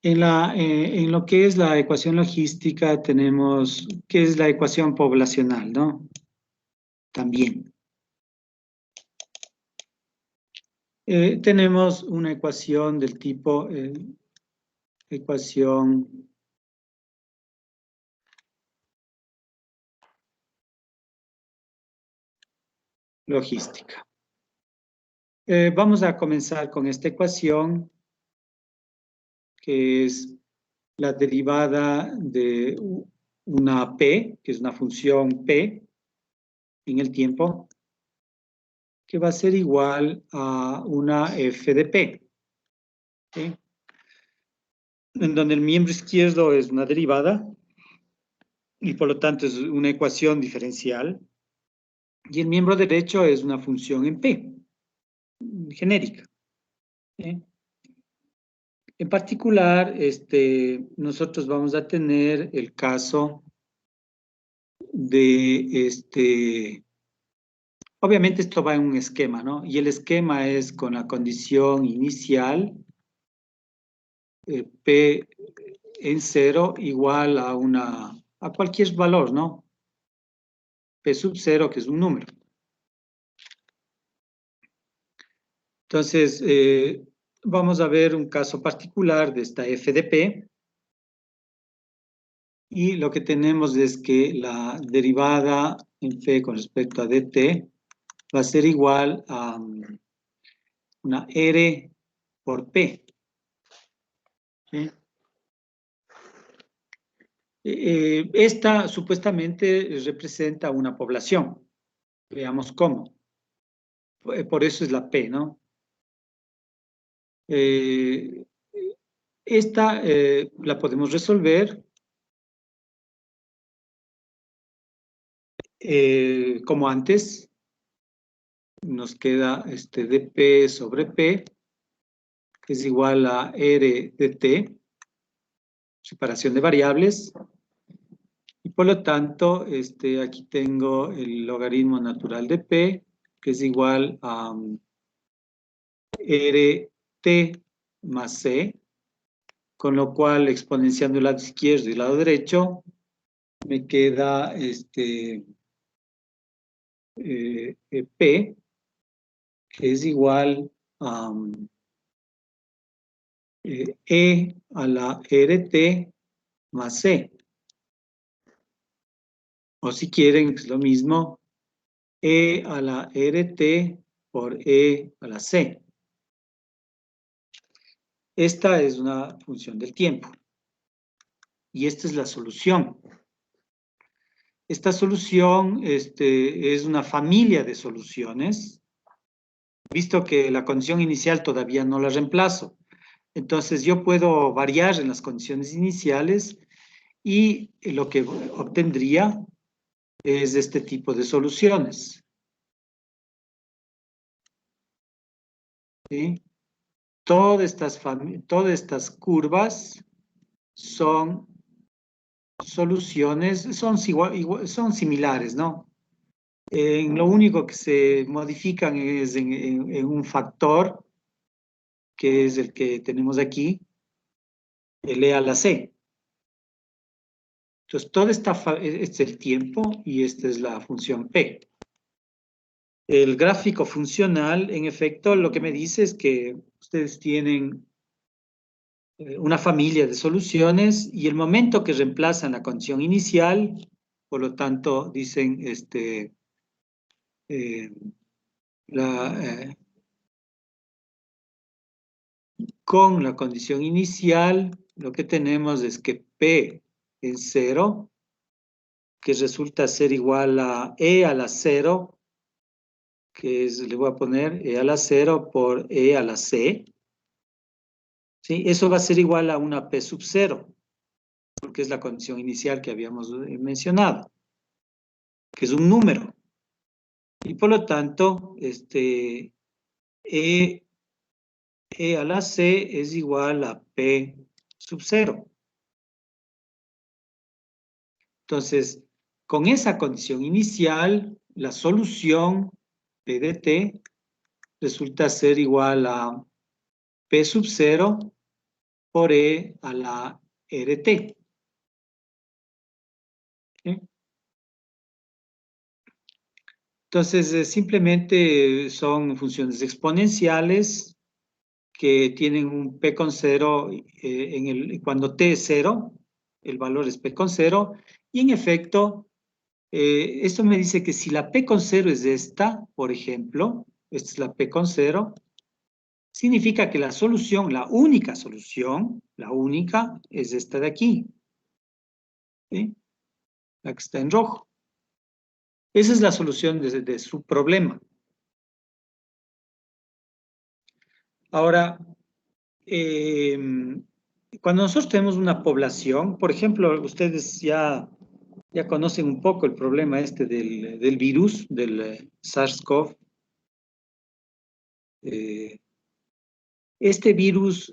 En lo que es la ecuación logística tenemos, ¿qué es la ecuación poblacional, no? También. Tenemos una ecuación del tipo ecuación logística. Vamos a comenzar con esta ecuación, que es la derivada de una P, que es una función P en el tiempo, que va a ser igual a una F de P, ¿sí? En donde el miembro izquierdo es una derivada y por lo tanto es una ecuación diferencial, y el miembro derecho es una función en P, genérica, ¿sí? En particular, nosotros vamos a tener el caso de obviamente esto va en un esquema, ¿no? Y el esquema es con la condición inicial, P en 0 igual a cualquier valor, ¿no? P sub 0, que es un número. Entonces, vamos a ver un caso particular de esta F de P. Y lo que tenemos es que la derivada en P con respecto a dt va a ser igual a una R por P. ¿Sí? Esta supuestamente representa una población. Veamos cómo. Por eso es la P, ¿no? Esta la podemos resolver como antes. Nos queda dp sobre p, que es igual a r de t, separación de variables. Y por lo tanto, aquí tengo el logaritmo natural de p, que es igual a rt más c, con lo cual, exponenciando el lado izquierdo y el lado derecho, me queda p, que es igual a e a la rt más c. O si quieren, es lo mismo, e a la rt por e a la c. Esta es una función del tiempo. Y esta es la solución. Esta solución es una familia de soluciones, visto que la condición inicial todavía no la reemplazo. Entonces yo puedo variar en las condiciones iniciales y lo que obtendría es este tipo de soluciones. ¿Sí? Todas estas curvas son soluciones, son similares, ¿no? Lo único que se modifican es en un factor, que es el que tenemos aquí, el e a la c. Entonces, este es el tiempo y esta es la función p. El gráfico funcional, en efecto, lo que me dice es que ustedes tienen una familia de soluciones y el momento que reemplazan la condición inicial, por lo tanto, dicen con la condición inicial, lo que tenemos es que P es 0, que resulta ser igual a E a la 0, que es, le voy a poner E a la 0 por E a la C. ¿Sí? Eso va a ser igual a una P sub 0, porque es la condición inicial que habíamos mencionado, que es un número. Y por lo tanto, E a la C es igual a P sub 0. Entonces, con esa condición inicial, la solución P de t resulta ser igual a P sub 0 por E a la RT. ¿Sí? Entonces, simplemente son funciones exponenciales que tienen un P con 0 cuando t es 0, el valor es P con 0, y en efecto, esto me dice que si la P con 0 es esta, por ejemplo, esta es la P con 0, significa que la solución, la única solución, la única, es esta de aquí. ¿Sí? La que está en rojo. Esa es la solución de su problema. Ahora, cuando nosotros tenemos una población, por ejemplo, ustedes ya conocen un poco el problema del virus, del SARS-CoV. Este virus,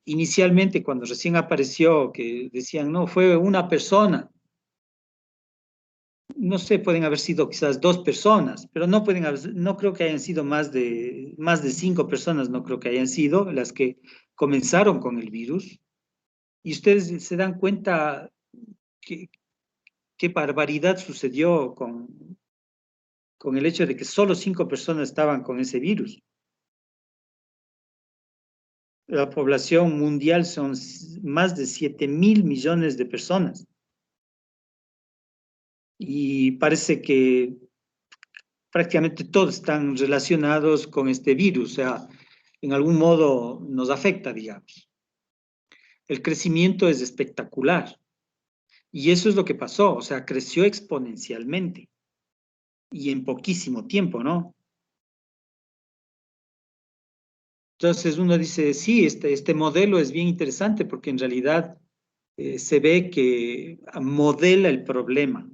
inicialmente cuando recién apareció, que decían, no, fue una persona, no sé, pueden haber sido quizás 2 personas, pero no creo que hayan sido más de 5 personas, no creo que hayan sido las que comenzaron con el virus. Y ustedes se dan cuenta qué barbaridad sucedió con el hecho de que solo 5 personas estaban con ese virus. La población mundial son más de 7.000 millones de personas. Y parece que prácticamente todos están relacionados con este virus, o sea, en algún modo nos afecta, digamos. El crecimiento es espectacular. Y eso es lo que pasó, o sea, creció exponencialmente. Y en poquísimo tiempo, ¿no? Entonces uno dice, sí, este modelo es bien interesante porque en realidad se ve que modela el problema.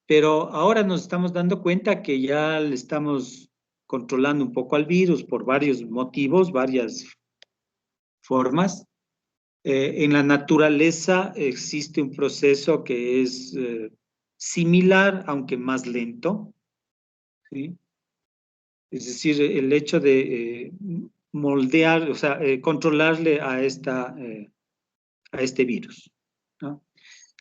Pero ahora nos estamos dando cuenta que ya le estamos controlando un poco al virus por varios motivos, varias formas. En la naturaleza existe un proceso que es similar, aunque más lento, ¿sí? Es decir, el hecho de moldear, o sea, controlarle a este virus, ¿no?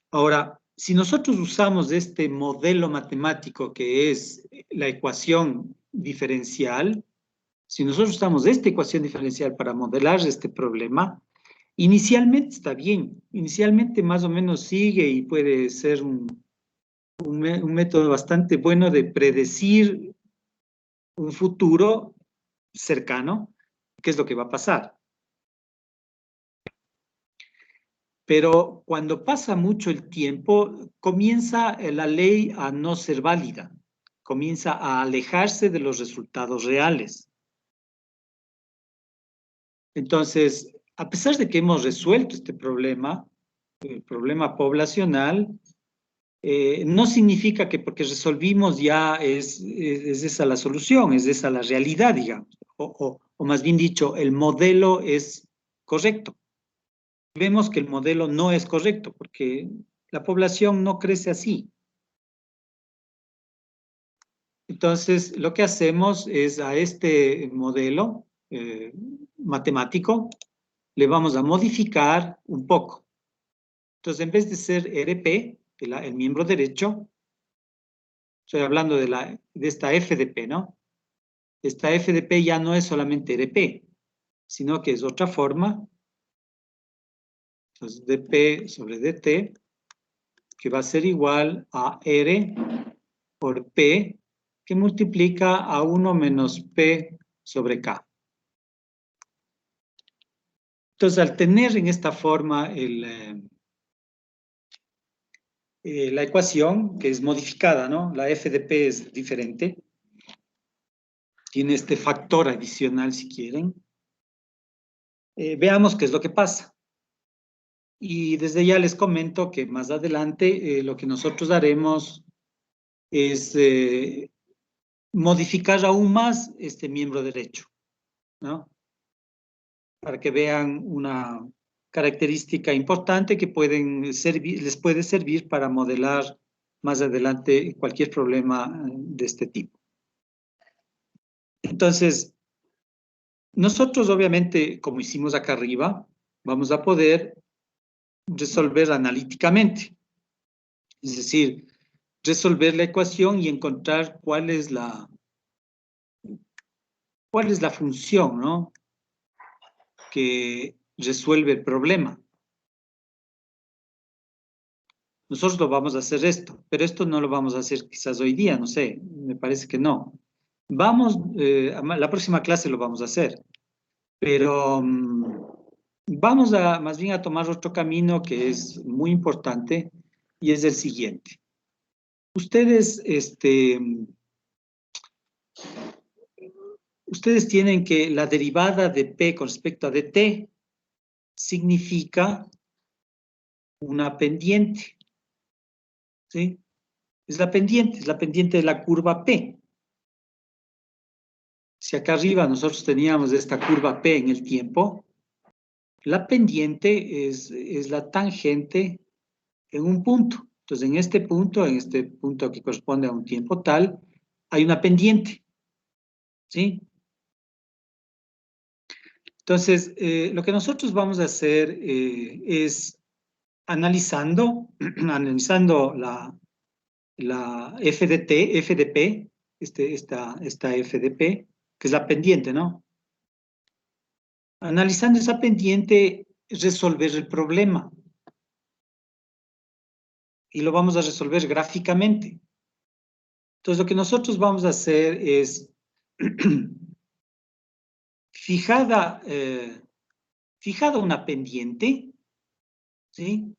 Ahora, si nosotros usamos este modelo matemático que es la ecuación diferencial, si nosotros usamos esta ecuación diferencial para modelar este problema, inicialmente está bien, inicialmente más o menos sigue y puede ser un método bastante bueno de predecir un futuro cercano, qué es lo que va a pasar. Pero cuando pasa mucho el tiempo, comienza la ley a no ser válida, comienza a alejarse de los resultados reales. Entonces, a pesar de que hemos resuelto este problema, el problema poblacional, no significa que porque resolvimos ya es esa la solución, es esa la realidad, digamos, o más bien dicho, el modelo es correcto. Vemos que el modelo no es correcto porque la población no crece así. Entonces, lo que hacemos es a este modelo matemático le vamos a modificar un poco. Entonces, en vez de ser RP, el miembro derecho, estoy hablando de esta FDP, ¿no? Esta FDP ya no es solamente RP, sino que es otra forma. Entonces, dP sobre dt, que va a ser igual a R por P, que multiplica a 1 menos P sobre K. Entonces, al tener en esta forma la ecuación, que es modificada, ¿no? La f de P es diferente. Tiene este factor adicional, si quieren. Veamos qué es lo que pasa. Y desde ya les comento que más adelante lo que nosotros haremos es modificar aún más este miembro derecho, ¿no? Para que vean una característica importante que les puede servir para modelar más adelante cualquier problema de este tipo. Entonces, nosotros obviamente, como hicimos acá arriba, vamos a poder resolver analíticamente. Es decir, resolver la ecuación y encontrar cuál es la función, ¿no?, que resuelve el problema. Nosotros lo vamos a hacer esto, pero esto no lo vamos a hacer quizás hoy día, no sé, me parece que no. Vamos, la próxima clase lo vamos a hacer, pero vamos a más bien a tomar otro camino que es muy importante y es el siguiente. Ustedes, ustedes tienen que la derivada de P con respecto a dt significa una pendiente, ¿sí? Es la pendiente de la curva P. Si acá arriba nosotros teníamos esta curva P en el tiempo, la pendiente es la tangente en un punto. Entonces, en este punto que corresponde a un tiempo tal, hay una pendiente, ¿sí? Entonces, lo que nosotros vamos a hacer es analizando la FDP, esta FDP, que es la pendiente, ¿no? Analizando esa pendiente, resolver el problema. Y lo vamos a resolver gráficamente. Entonces, lo que nosotros vamos a hacer es, fijada una pendiente, ¿sí?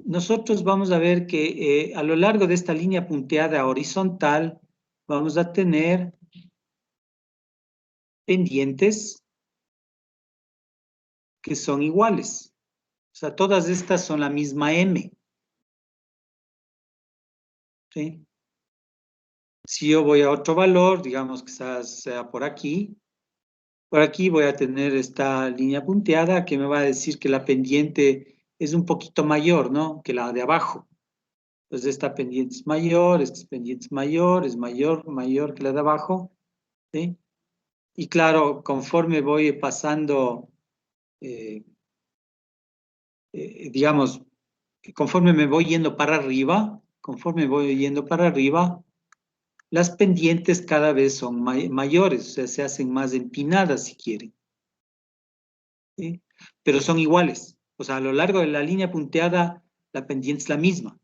Nosotros vamos a ver que a lo largo de esta línea punteada horizontal, vamos a tener pendientes que son iguales. O sea, todas estas son la misma M. ¿Sí? Si yo voy a otro valor, digamos que sea por aquí voy a tener esta línea punteada que me va a decir que la pendiente es un poquito mayor, ¿no? Que la de abajo. Entonces esta pendiente es mayor, esta pendiente es mayor que la de abajo, ¿sí? Y claro, conforme voy pasando, digamos, conforme me voy yendo para arriba, las pendientes cada vez son mayores, o sea, se hacen más empinadas si quieren, ¿sí? Pero son iguales. O sea, a lo largo de la línea punteada, la pendiente es la misma.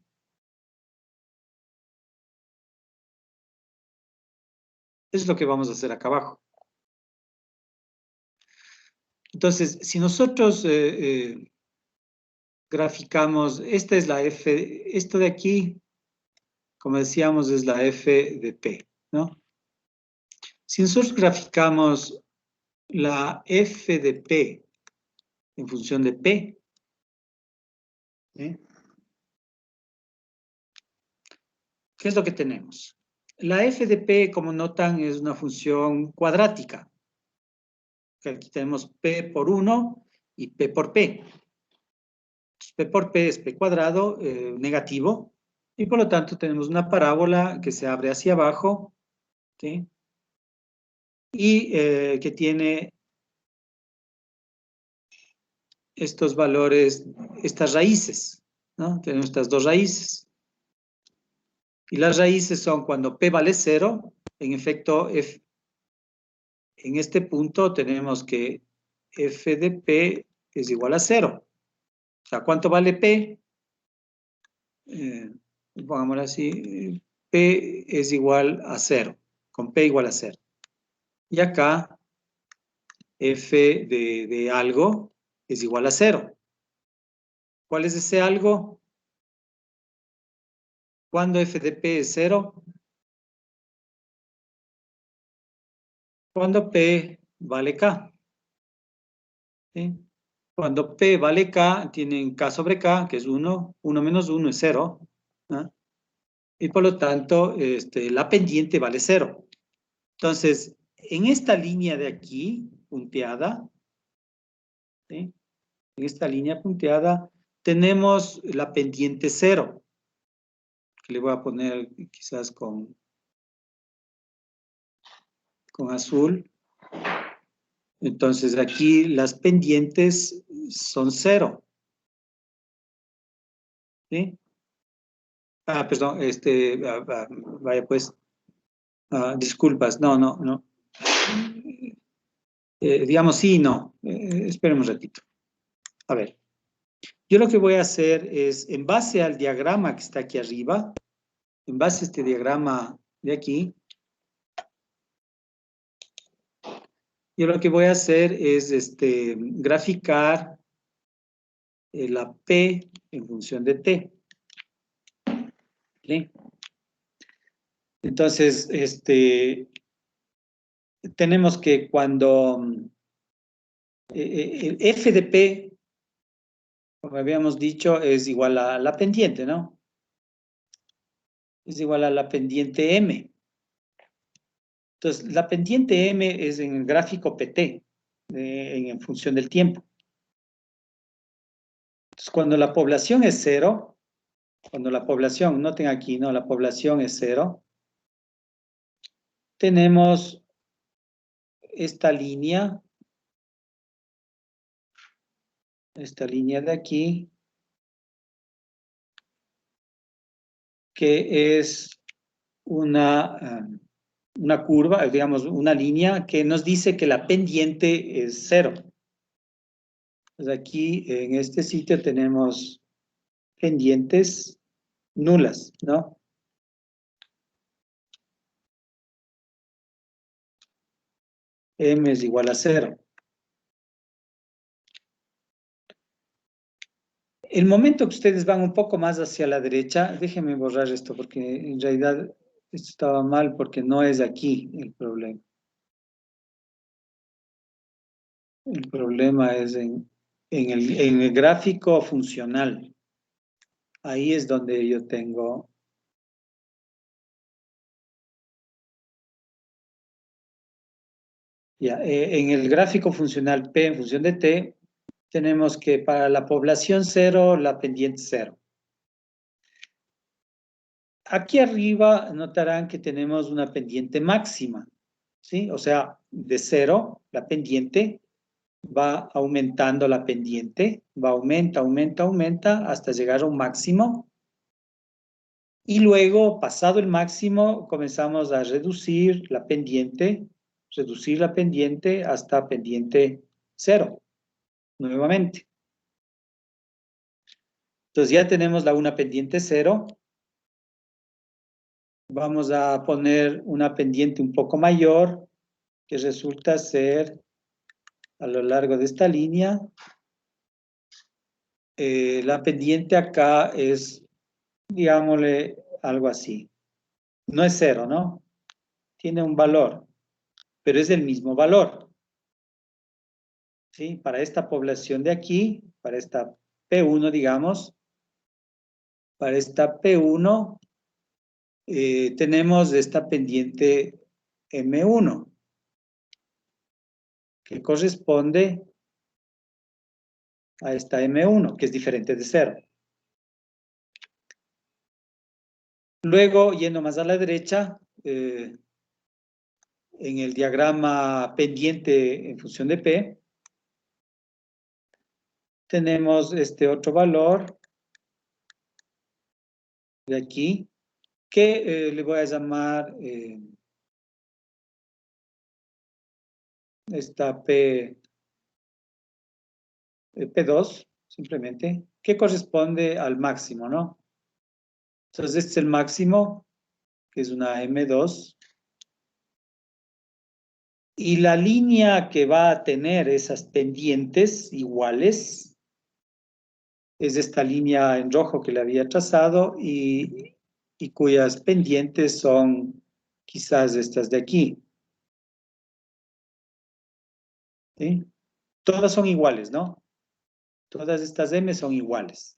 Eso es lo que vamos a hacer acá abajo. Entonces, si nosotros graficamos, esta es la F, esto de aquí, como decíamos, es la F de P, ¿no? Si nosotros graficamos la F de P en función de P, ¿sí? ¿Qué es lo que tenemos? La F de P, como notan, es una función cuadrática. Aquí tenemos P por 1 y P por P. Entonces, P por P es P cuadrado negativo, y por lo tanto tenemos una parábola que se abre hacia abajo, ¿sí? Y que tiene estos valores, estas raíces, ¿no? Tenemos estas dos raíces. Y las raíces son cuando P vale 0, en efecto, en este punto tenemos que F de P es igual a 0. O sea, ¿cuánto vale P? Pongámoslo así, P es igual a 0, con P igual a 0. Y acá, F de algo es igual a 0. ¿Cuál es ese algo? ¿Cuándo F de P es 0? Cuando P vale K. ¿Sí? Cuando P vale K, tienen K sobre K, que es 1, 1 menos 1 es 0, ¿no? Y por lo tanto, la pendiente vale 0. Entonces, en esta línea de aquí, punteada, ¿sí? En esta línea punteada, tenemos la pendiente 0, que le voy a poner quizás con azul. Entonces, aquí las pendientes son 0. ¿Sí? Perdón, vaya pues, disculpas, no. Digamos sí y no. Esperemos un ratito. A ver, yo lo que voy a hacer es, en base al diagrama que está aquí arriba, en base a este diagrama de aquí, yo lo que voy a hacer es graficar la P en función de T. ¿Sí? Entonces, tenemos que cuando el F de P, como habíamos dicho, es igual a la pendiente, ¿no? Es igual a la pendiente M. Entonces, la pendiente M es en el gráfico PT, en función del tiempo. Entonces, cuando la población es 0, cuando la población, noten aquí, ¿no? La población es 0, tenemos esta línea de aquí, que es una curva, digamos, una línea que nos dice que la pendiente es 0. Entonces aquí, en este sitio, tenemos pendientes nulas, ¿no? M es igual a 0. El momento que ustedes van un poco más hacia la derecha, déjenme borrar esto porque en realidad esto estaba mal porque no es aquí el problema. El problema es en el gráfico funcional. Ahí es donde yo tengo... Ya, en el gráfico funcional P en función de T, tenemos que para la población 0, la pendiente 0. Aquí arriba notarán que tenemos una pendiente máxima, ¿sí? O sea, de 0, la pendiente, va aumentando la pendiente, aumenta, hasta llegar a un máximo. Y luego, pasado el máximo, comenzamos a reducir la pendiente hasta pendiente 0, nuevamente. Entonces ya tenemos una pendiente 0. Vamos a poner una pendiente un poco mayor, que resulta ser a lo largo de esta línea. La pendiente acá es, digámosle, algo así. No es 0, ¿no? Tiene un valor, pero es el mismo valor. ¿Sí? Para esta población de aquí, para esta P1, digamos, para esta P1, tenemos esta pendiente M1, que corresponde a esta M1, que es diferente de 0. Luego, yendo más a la derecha, en el diagrama pendiente en función de P, tenemos este otro valor de aquí, que le voy a llamar esta P2, simplemente, que corresponde al máximo, ¿no? Entonces, este es el máximo, que es una M2. Y la línea que va a tener esas pendientes iguales es esta línea en rojo que le había trazado y cuyas pendientes son quizás estas de aquí. ¿Sí? Todas son iguales, ¿no? Todas estas M son iguales.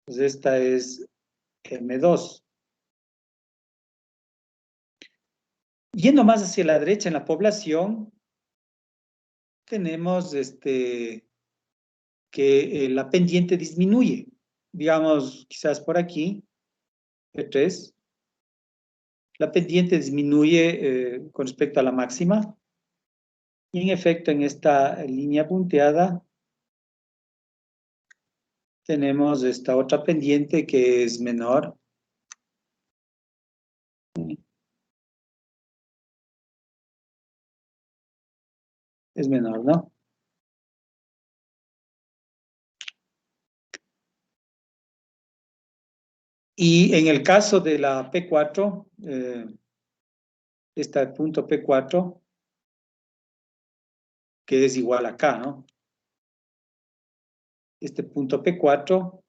Entonces esta es M2. Yendo más hacia la derecha en la población, tenemos que la pendiente disminuye. Digamos, quizás por aquí, P3. La pendiente disminuye con respecto a la máxima. Y en efecto, en esta línea punteada, tenemos esta otra pendiente que es menor. Es menor, ¿no? Y en el caso de la P4, este punto P4, que es igual acá, ¿no? Este punto P4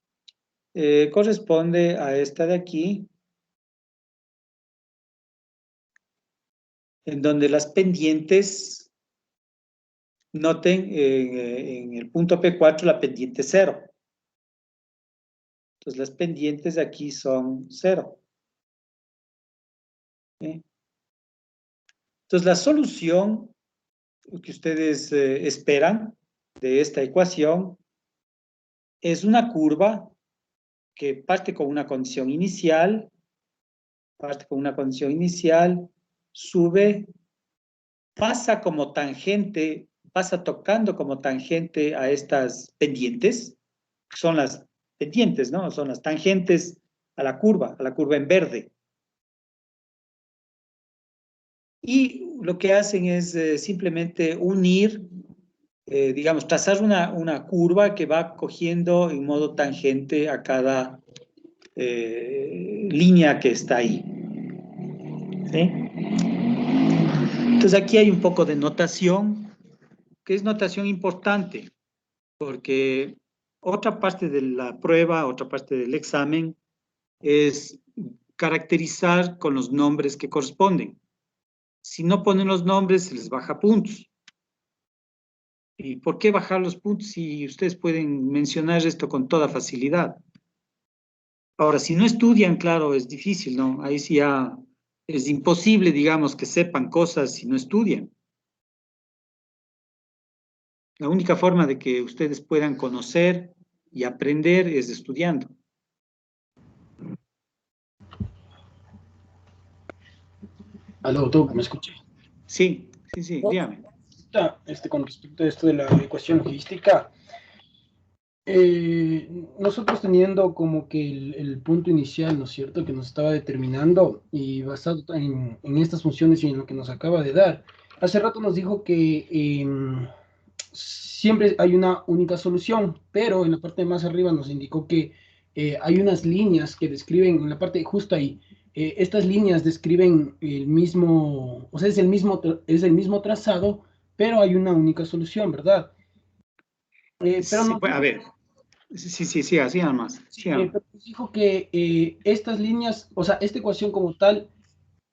corresponde a esta de aquí, en donde las pendientes, noten en el punto P4 la pendiente 0. Entonces las pendientes de aquí son 0. ¿Sí? Entonces la solución que ustedes esperan de esta ecuación es una curva que parte con una condición inicial, sube, pasa como tangente, pasa tocando como tangente a estas pendientes, que son las pendientes, ¿no? Son las tangentes a la curva en verde. Y lo que hacen es simplemente unir, digamos, trazar una curva que va cogiendo en modo tangente a cada línea que está ahí. ¿Sí? Entonces aquí hay un poco de notación, que es notación importante, porque otra parte de la prueba, otra parte del examen, es caracterizar con los nombres que corresponden. Si no ponen los nombres, se les baja puntos. ¿Y por qué bajar los puntos si ustedes pueden mencionar esto con toda facilidad? Ahora, si no estudian, claro, es difícil, ¿no? Ahí sí ya es imposible, digamos, que sepan cosas si no estudian. La única forma de que ustedes puedan conocer y aprender es estudiando. Aló, doctor, ¿me escucha? Sí, sí, sí, dígame. Con respecto a esto de la ecuación logística, nosotros teniendo como que el punto inicial, ¿no es cierto?, que nos estaba determinando y basado en estas funciones y en lo que nos acaba de dar, hace rato nos dijo que siempre hay una única solución, pero en la parte más arriba nos indicó que hay unas líneas que describen, en la parte justo ahí, estas líneas describen el mismo, o sea, es el mismo trazado, pero hay una única solución, ¿verdad? Pero Sí, nos pues, a dijo, ver, sí, sí, sí, así nada más. sí, Sí, pero nos dijo que estas líneas, o sea, esta ecuación como tal,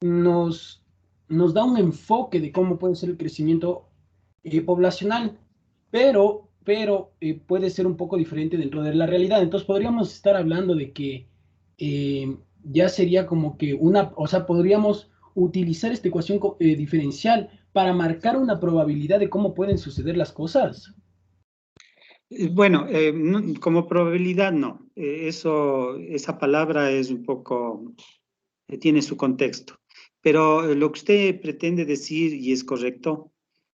nos, nos da un enfoque de cómo puede ser el crecimiento poblacional, pero puede ser un poco diferente dentro de la realidad. Entonces podríamos estar hablando de que ya sería como que o sea, podríamos utilizar esta ecuación diferencial para marcar una probabilidad de cómo pueden suceder las cosas. Bueno, como probabilidad no. Esa palabra es un poco, tiene su contexto. Pero lo que usted pretende decir, y es correcto,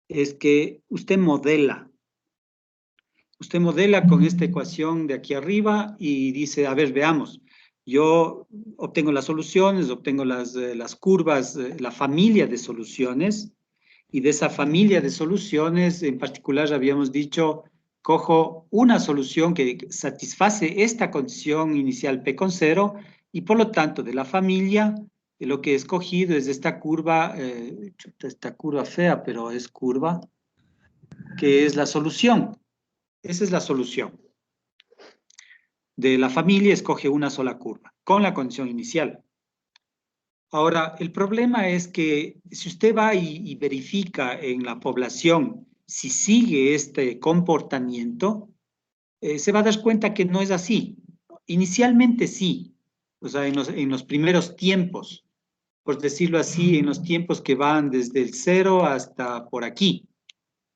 es que usted modela con esta ecuación de aquí arriba y dice, a ver, veamos, yo obtengo las soluciones, obtengo las curvas, la familia de soluciones, y de esa familia de soluciones, en particular habíamos dicho, cojo una solución que satisface esta condición inicial P con 0, y por lo tanto de la familia, lo que he escogido es esta curva fea, pero es curva, que es la solución. Esa es la solución. De la familia escoge una sola curva, con la condición inicial. Ahora, el problema es que si usted va y verifica en la población si sigue este comportamiento, se va a dar cuenta que no es así. Inicialmente sí, o sea, en los primeros tiempos, por decirlo así, en los tiempos que van desde el 0 hasta por aquí,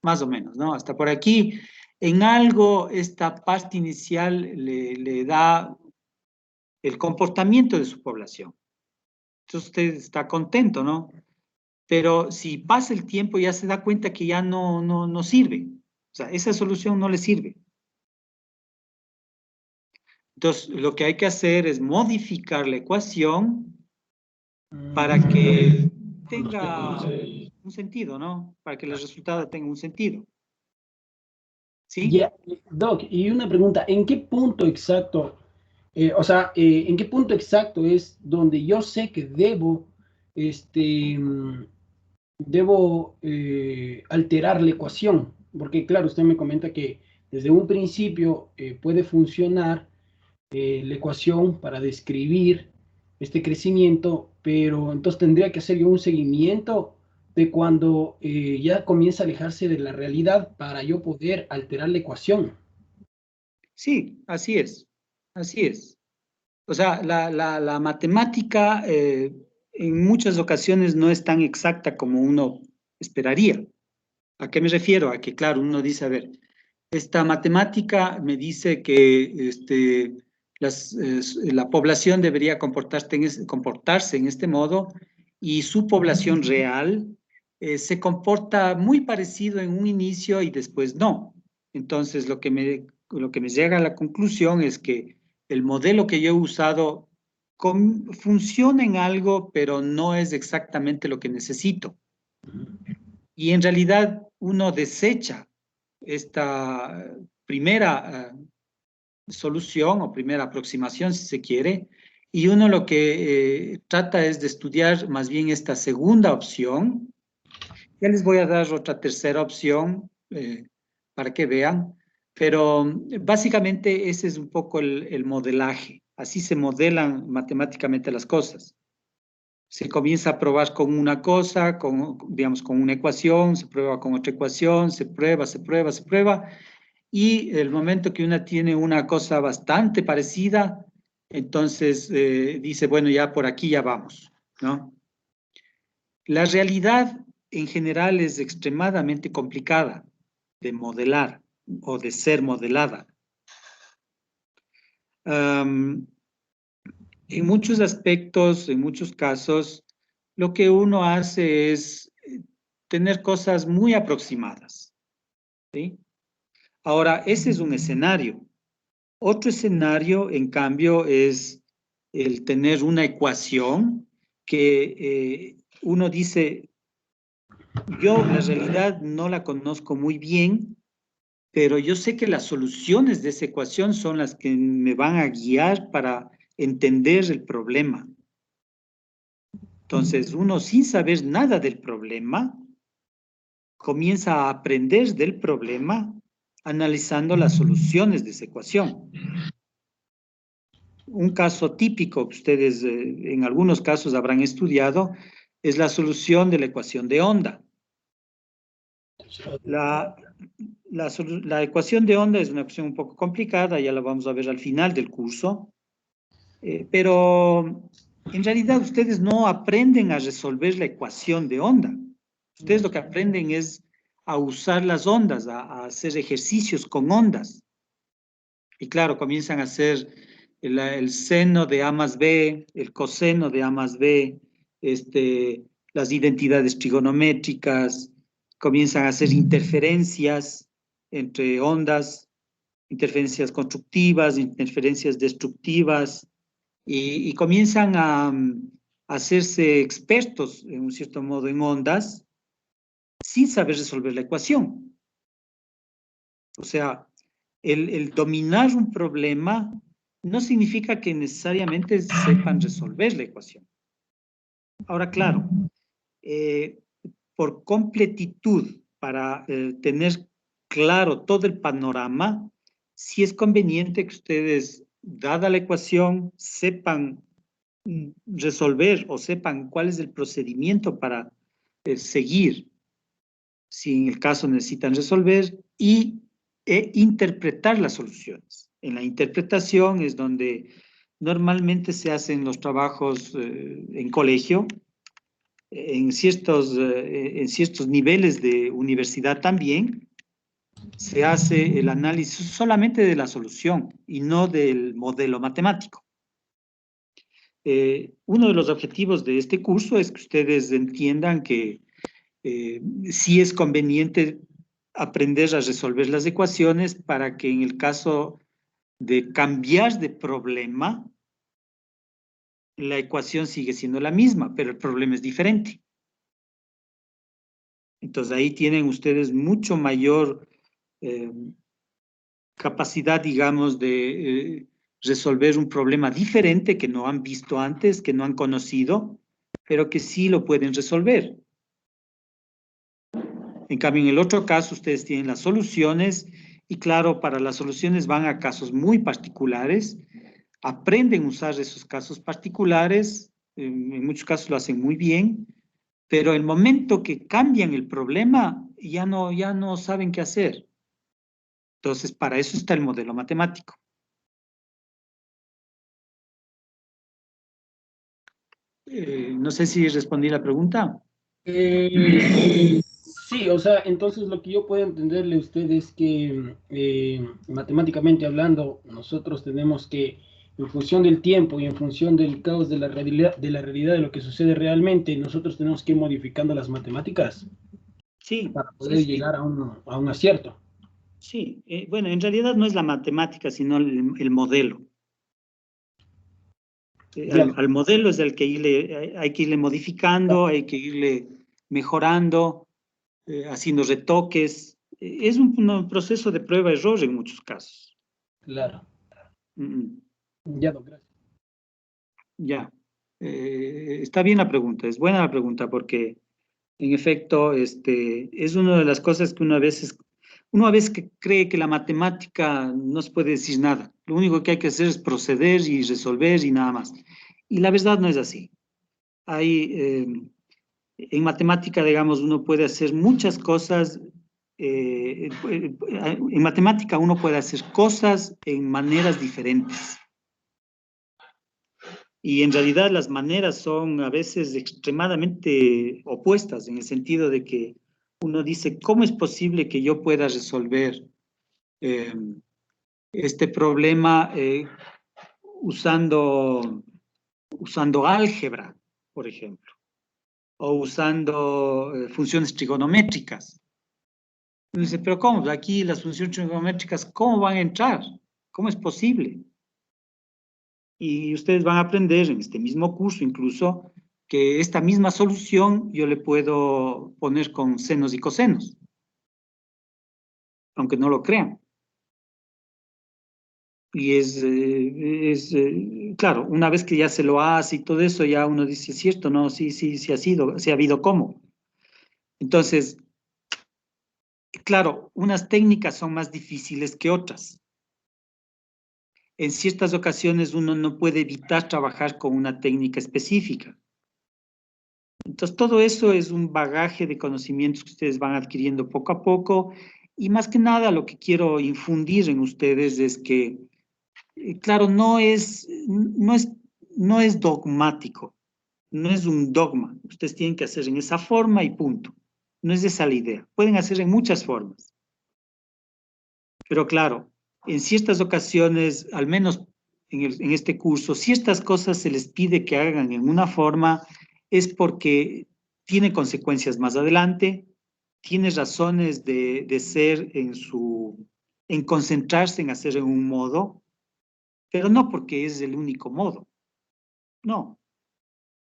más o menos, ¿no? Hasta por aquí, en algo esta parte inicial le da el comportamiento de su población. Entonces usted está contento, ¿no? Pero si pasa el tiempo ya se da cuenta que ya no sirve. O sea, esa solución no le sirve. Entonces, lo que hay que hacer es modificar la ecuación para que tenga un sentido, ¿no? Para que el resultado tenga un sentido. ¿Sí? Ya, Doc, y una pregunta, ¿en qué punto exacto, en qué punto exacto es donde yo sé que debo alterar la ecuación? Porque claro, usted me comenta que desde un principio puede funcionar la ecuación para describir este crecimiento, pero entonces tendría que hacer yo un seguimiento de cuando ya comienza a alejarse de la realidad para yo poder alterar la ecuación. Sí, así es. Así es. O sea, la matemática en muchas ocasiones no es tan exacta como uno esperaría. ¿A qué me refiero? A que, claro, uno dice, a ver, esta matemática me dice que la población debería comportarse en este modo y su población real se comporta muy parecido en un inicio y después no. Entonces, lo que me llega a la conclusión es que el modelo que yo he usado funciona en algo, pero no es exactamente lo que necesito. Y en realidad uno desecha esta primera solución o primera aproximación, si se quiere, y uno lo que trata es de estudiar más bien esta segunda opción. Ya les voy a dar otra tercera opción para que vean, pero básicamente ese es un poco el modelaje. Así se modelan matemáticamente las cosas. Se comienza a probar con una cosa, digamos, con una ecuación, se prueba con otra ecuación, se prueba, y el momento que una tiene una cosa bastante parecida, entonces dice, bueno, ya por aquí ya vamos, ¿no? La realidad en general es extremadamente complicada de modelar o de ser modelada. En muchos aspectos, en muchos casos, lo que uno hace es tener cosas muy aproximadas, ¿sí? Ahora, ese es un escenario. Otro escenario, en cambio, es el tener una ecuación que uno dice, yo la realidad no la conozco muy bien, pero yo sé que las soluciones de esa ecuación son las que me van a guiar para entender el problema. Entonces, uno sin saber nada del problema, comienza a aprender del problema analizando las soluciones de esa ecuación. Un caso típico que ustedes en algunos casos habrán estudiado es la solución de la ecuación de onda. La ecuación de onda es una ecuación un poco complicada, ya la vamos a ver al final del curso, pero en realidad ustedes no aprenden a resolver la ecuación de onda. Ustedes lo que aprenden es a usar las ondas, a hacer ejercicios con ondas. Y claro, comienzan a hacer el seno de A más B, el coseno de A más B, las identidades trigonométricas, comienzan a hacer interferencias entre ondas, interferencias constructivas, interferencias destructivas, y comienzan a hacerse expertos, en un cierto modo, en ondas, sin saber resolver la ecuación. O sea, el dominar un problema no significa que necesariamente sepan resolver la ecuación. Ahora, claro, por completitud, para tener claro todo el panorama, sí es conveniente que ustedes, dada la ecuación, sepan resolver o sepan cuál es el procedimiento para seguir, si en el caso necesitan resolver, e interpretar las soluciones. En la interpretación es donde normalmente se hacen los trabajos en colegio, en ciertos niveles de universidad también, se hace el análisis solamente de la solución y no del modelo matemático. Uno de los objetivos de este curso es que ustedes entiendan que sí es conveniente aprender a resolver las ecuaciones para que en el caso de cambiar de problema, la ecuación sigue siendo la misma, pero el problema es diferente. Entonces ahí tienen ustedes mucho mayor capacidad, digamos, de resolver un problema diferente que no han visto antes, que no han conocido, pero que sí lo pueden resolver. En cambio, en el otro caso, ustedes tienen las soluciones y claro, para las soluciones van a casos muy particulares, aprenden a usar esos casos particulares, en muchos casos lo hacen muy bien, pero el momento que cambian el problema, ya no saben qué hacer. Entonces, para eso está el modelo matemático. No sé si respondí la pregunta. Sí, o sea, entonces lo que yo puedo entenderle a usted es que matemáticamente hablando, nosotros tenemos que, en función del tiempo y en función del caos de la realidad de lo que sucede realmente, nosotros tenemos que ir modificando las matemáticas Sí, para poder llegar a un acierto. Sí, bueno, en realidad no es la matemática, sino el modelo. Al modelo es el que hay que irle modificando, hay que irle mejorando, haciendo retoques. Es un proceso de prueba-error en muchos casos. Claro. Mm, Ya, don, gracias. Ya. Está bien la pregunta, es buena la pregunta porque, en efecto, es una de las cosas que uno a veces que cree que la matemática no se puede decir nada. Lo único que hay que hacer es proceder y resolver y nada más. Y la verdad no es así. en matemática, digamos, uno puede hacer muchas cosas. En matemática uno puede hacer cosas en maneras diferentes. Y en realidad las maneras son a veces extremadamente opuestas, en el sentido de que uno dice, ¿cómo es posible que yo pueda resolver este problema usando álgebra, por ejemplo, o usando funciones trigonométricas? Uno dice, pero ¿cómo? Aquí las funciones trigonométricas, ¿cómo van a entrar? ¿Cómo es posible? Y ustedes van a aprender en este mismo curso incluso que esta misma solución yo le puedo poner con senos y cosenos, aunque no lo crean. Y claro, una vez que ya se lo hace y todo eso, ya uno dice, cierto, no, sí ha habido cómo. Entonces, claro, unas técnicas son más difíciles que otras. En ciertas ocasiones uno no puede evitar trabajar con una técnica específica. Entonces, todo eso es un bagaje de conocimientos que ustedes van adquiriendo poco a poco, y más que nada lo que quiero infundir en ustedes es que, claro, no es dogmático, no es un dogma. Ustedes tienen que hacer en esa forma y punto. No es esa la idea. Pueden hacer en muchas formas. Pero claro, en ciertas ocasiones, al menos en este curso, ciertas cosas se les pide que hagan en una forma, es porque tiene consecuencias más adelante, tiene razones de ser en concentrarse en hacer en un modo, pero no porque es el único modo. No.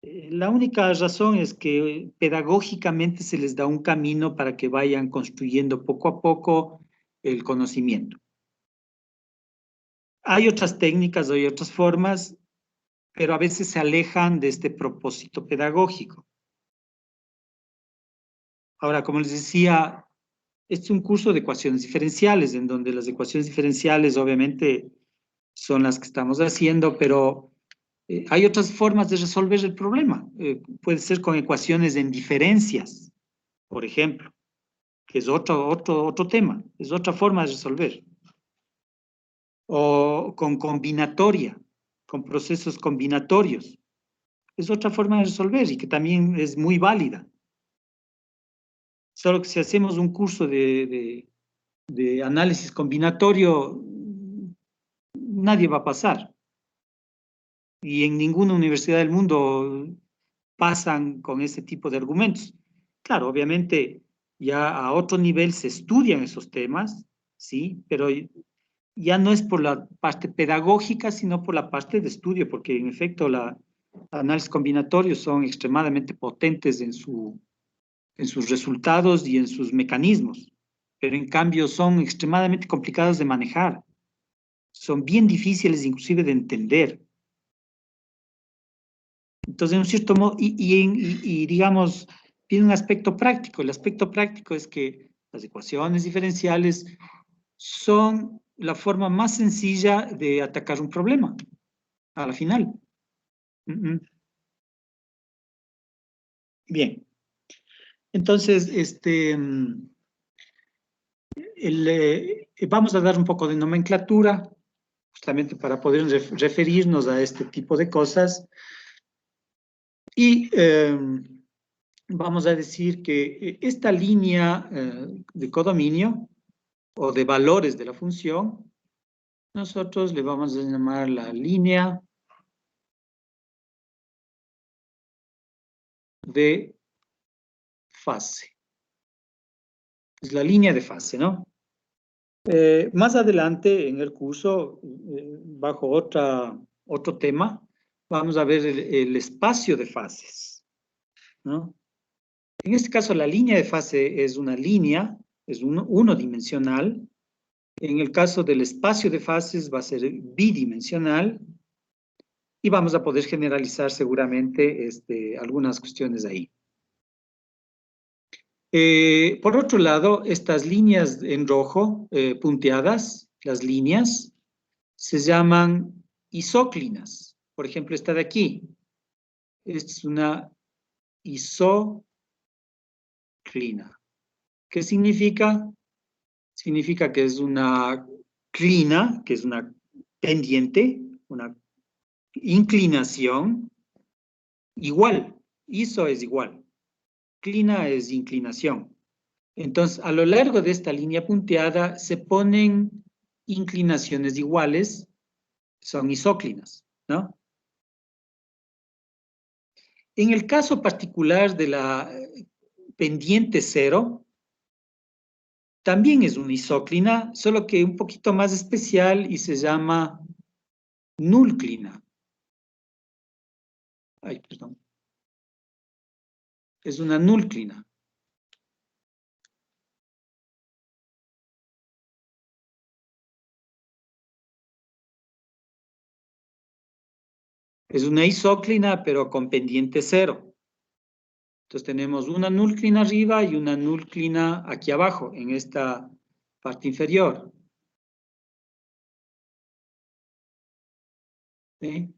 La única razón es que pedagógicamente se les da un camino para que vayan construyendo poco a poco el conocimiento. Hay otras técnicas, hay otras formas, pero a veces se alejan de este propósito pedagógico. Ahora, como les decía, este es un curso de ecuaciones diferenciales, en donde las ecuaciones diferenciales obviamente son las que estamos haciendo, pero hay otras formas de resolver el problema. Puede ser con ecuaciones en diferencias, por ejemplo, que es otro tema, es otra forma de resolver. O con combinatoria, con procesos combinatorios. Es otra forma de resolver y que también es muy válida. Solo que si hacemos un curso de análisis combinatorio, nadie va a pasar. Y en ninguna universidad del mundo pasan con ese tipo de argumentos. Claro, obviamente ya a otro nivel se estudian esos temas, sí, pero ya no es por la parte pedagógica, sino por la parte de estudio, porque en efecto los análisis combinatorios son extremadamente potentes en sus resultados y en sus mecanismos, pero en cambio son extremadamente complicados de manejar, son bien difíciles inclusive de entender. Entonces, en un cierto modo, y digamos, tiene un aspecto práctico. El aspecto práctico es que las ecuaciones diferenciales son la forma más sencilla de atacar un problema, a la final. Bien. Entonces, vamos a dar un poco de nomenclatura, justamente para poder referirnos a este tipo de cosas. Y vamos a decir que esta línea de codominio o de valores de la función, nosotros le vamos a llamar la línea de fase. Es la línea de fase, ¿no? Más adelante en el curso, bajo otro tema, vamos a ver el espacio de fases, ¿no? En este caso, la línea de fase es una línea, es unidimensional. En el caso del espacio de fases va a ser bidimensional y vamos a poder generalizar seguramente algunas cuestiones ahí. Por otro lado, estas líneas en rojo, punteadas, las líneas, se llaman isóclinas. Por ejemplo, esta de aquí. es una isoclina. ¿Qué significa? Significa que es una clina, que es una pendiente, una inclinación igual. Iso es igual. Clina es inclinación. Entonces, a lo largo de esta línea punteada se ponen inclinaciones iguales, son isóclinas, ¿no? En el caso particular de la pendiente cero, también es una isóclina, solo que un poquito más especial y se llama nulclina. Ay, perdón. Es una nulclina. Es una isóclina, pero con pendiente cero. Entonces tenemos una nulclina arriba y una nulclina aquí abajo, en esta parte inferior. ¿Sí?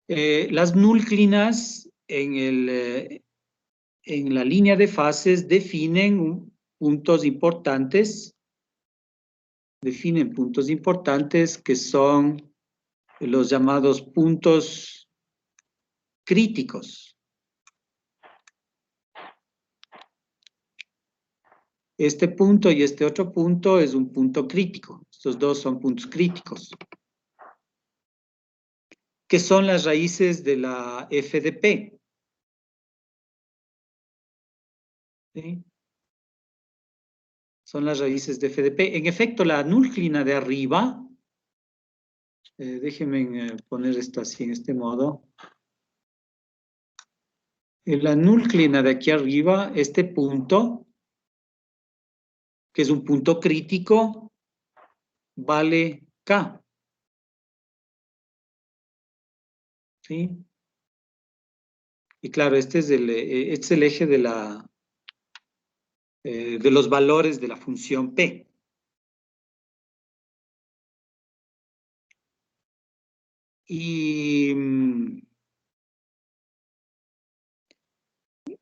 Las nulclinas en la línea de fases definen puntos importantes que son los llamados puntos críticos. Este punto y este otro punto es un punto crítico. Estos dos son puntos críticos, que son las raíces de la f de p. ¿Sí? Son las raíces de f de p. En efecto, la nulclina de arriba, déjenme poner esto así en este modo. En la nulclina de aquí arriba, este punto, que es un punto crítico, vale K. ¿Sí? Y claro, este es el eje de los valores de la función P. Y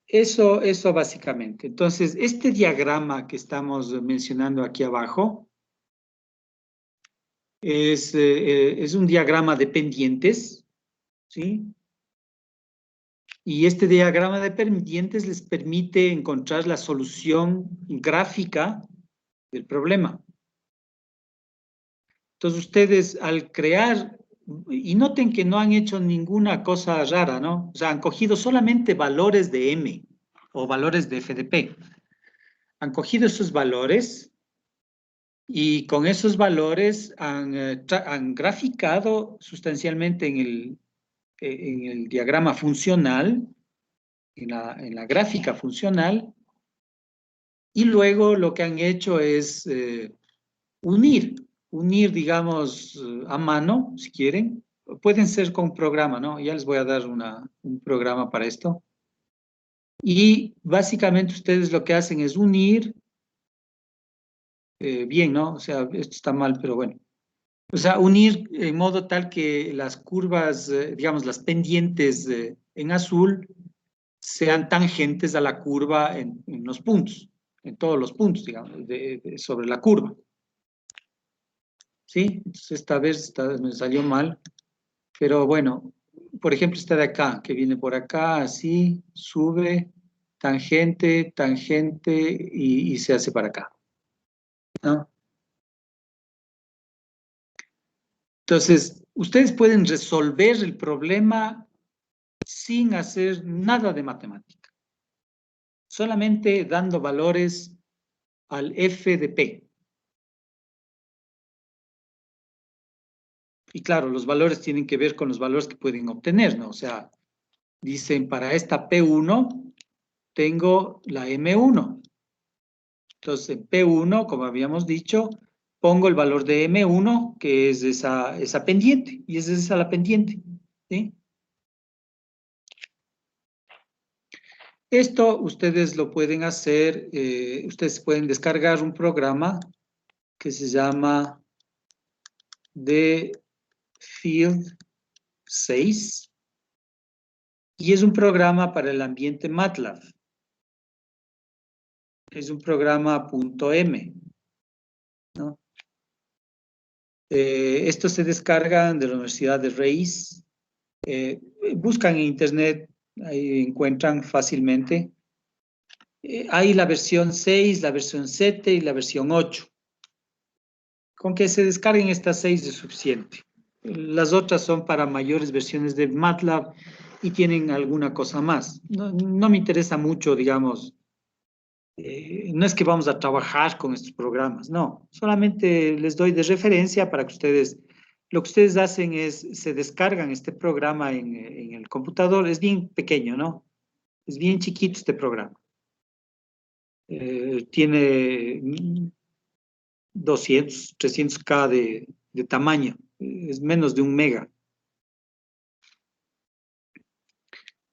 eso básicamente. Entonces, este diagrama que estamos mencionando aquí abajo es un diagrama de pendientes, ¿sí? Y este diagrama de pendientes les permite encontrar la solución gráfica del problema. Entonces, ustedes al crear, y noten que no han hecho ninguna cosa rara, ¿no? O sea, han cogido solamente valores de M o valores de f de p. Han cogido esos valores y con esos valores han graficado sustancialmente en el diagrama funcional, en la gráfica funcional, y luego lo que han hecho es unir, digamos, a mano, si quieren. Pueden ser con programa, ¿no? Ya les voy a dar un programa para esto. Y básicamente ustedes lo que hacen es unir, bien, ¿no? O sea, esto está mal, pero bueno. O sea, unir en modo tal que las curvas, digamos, las pendientes en azul sean tangentes a la curva en los puntos, en todos los puntos, digamos, sobre la curva. ¿Sí? Entonces esta vez me salió mal, pero bueno, por ejemplo, esta de acá, que viene por acá, así, sube, tangente, tangente, y se hace para acá, ¿no? Entonces, ustedes pueden resolver el problema sin hacer nada de matemática, solamente dando valores al f de p. Y claro, los valores tienen que ver con los valores que pueden obtener, ¿no? O sea, dicen, para esta P1 tengo la M1. Entonces, en P1, como habíamos dicho, pongo el valor de M1, que es esa pendiente, y esa es la pendiente, ¿sí? Esto ustedes lo pueden hacer, ustedes pueden descargar un programa que se llama The Field 6, Y es un programa para el ambiente MATLAB. Es un programa .m, ¿no? Estos se descargan de la Universidad de Rice. Buscan en internet, ahí encuentran fácilmente. Hay la versión 6, la versión 7 y la versión 8. Con que se descarguen estas 6 es suficiente. Las otras son para mayores versiones de MATLAB y tienen alguna cosa más. No me interesa mucho, digamos, no es que vamos a trabajar con estos programas, no. Solamente les doy de referencia para que ustedes, lo que ustedes hacen es, se descargan este programa en el computador. Es bien pequeño, ¿no? Es bien chiquito este programa. Tiene 200, 300K de tamaño. Es menos de 1 mega.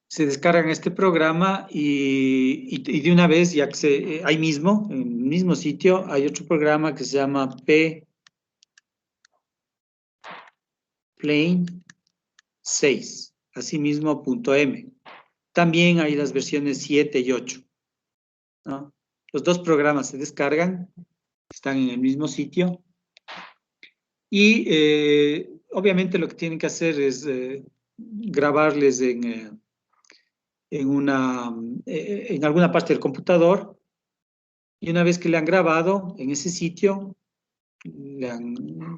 Se descargan este programa y de una vez, ya que ahí mismo, en el mismo sitio, hay otro programa que se llama Plane 6, asimismo .m. También hay las versiones 7 y 8, ¿no? Los dos programas se descargan, están en el mismo sitio y obviamente lo que tienen que hacer es grabarles en alguna parte del computador, y una vez que le han grabado en ese sitio, le han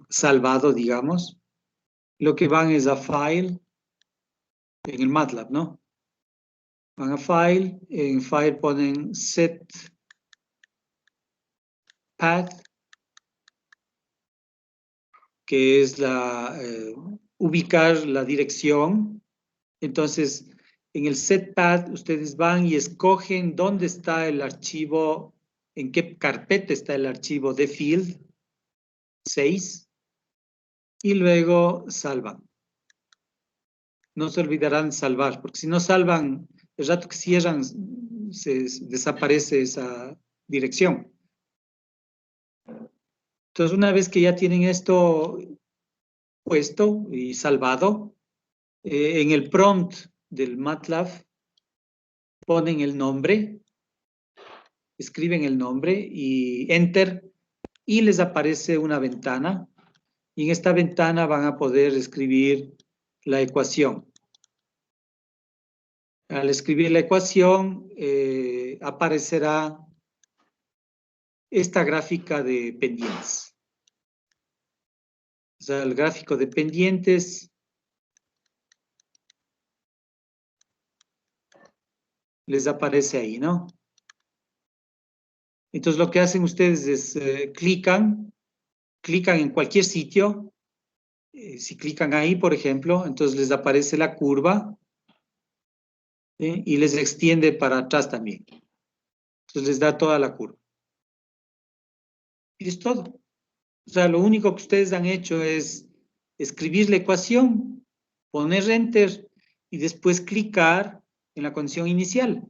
salvado, digamos, lo que van es a File, en el MATLAB, ¿no? Van a File, en File ponen Set Path, que es ubicar la dirección. Entonces, en el Set Path, ustedes van y escogen dónde está el archivo, en qué carpeta está el archivo de Field 6, y luego salvan. No se olvidarán de salvar, porque si no salvan, el rato que cierran, desaparece esa dirección. Entonces, una vez que ya tienen esto puesto y salvado, en el prompt del MATLAB ponen el nombre, escriben el nombre y Enter, y les aparece una ventana, y en esta ventana van a poder escribir la ecuación. Al escribir la ecuación, aparecerá esta gráfica de pendientes. O sea, el gráfico de pendientes les aparece ahí, ¿no? Entonces, lo que hacen ustedes es clican en cualquier sitio. Si clican ahí, por ejemplo, entonces les aparece la curva, y les extiende para atrás también. Entonces les da toda la curva. Y es todo. O sea, lo único que ustedes han hecho es escribir la ecuación, poner Enter y después clicar en la condición inicial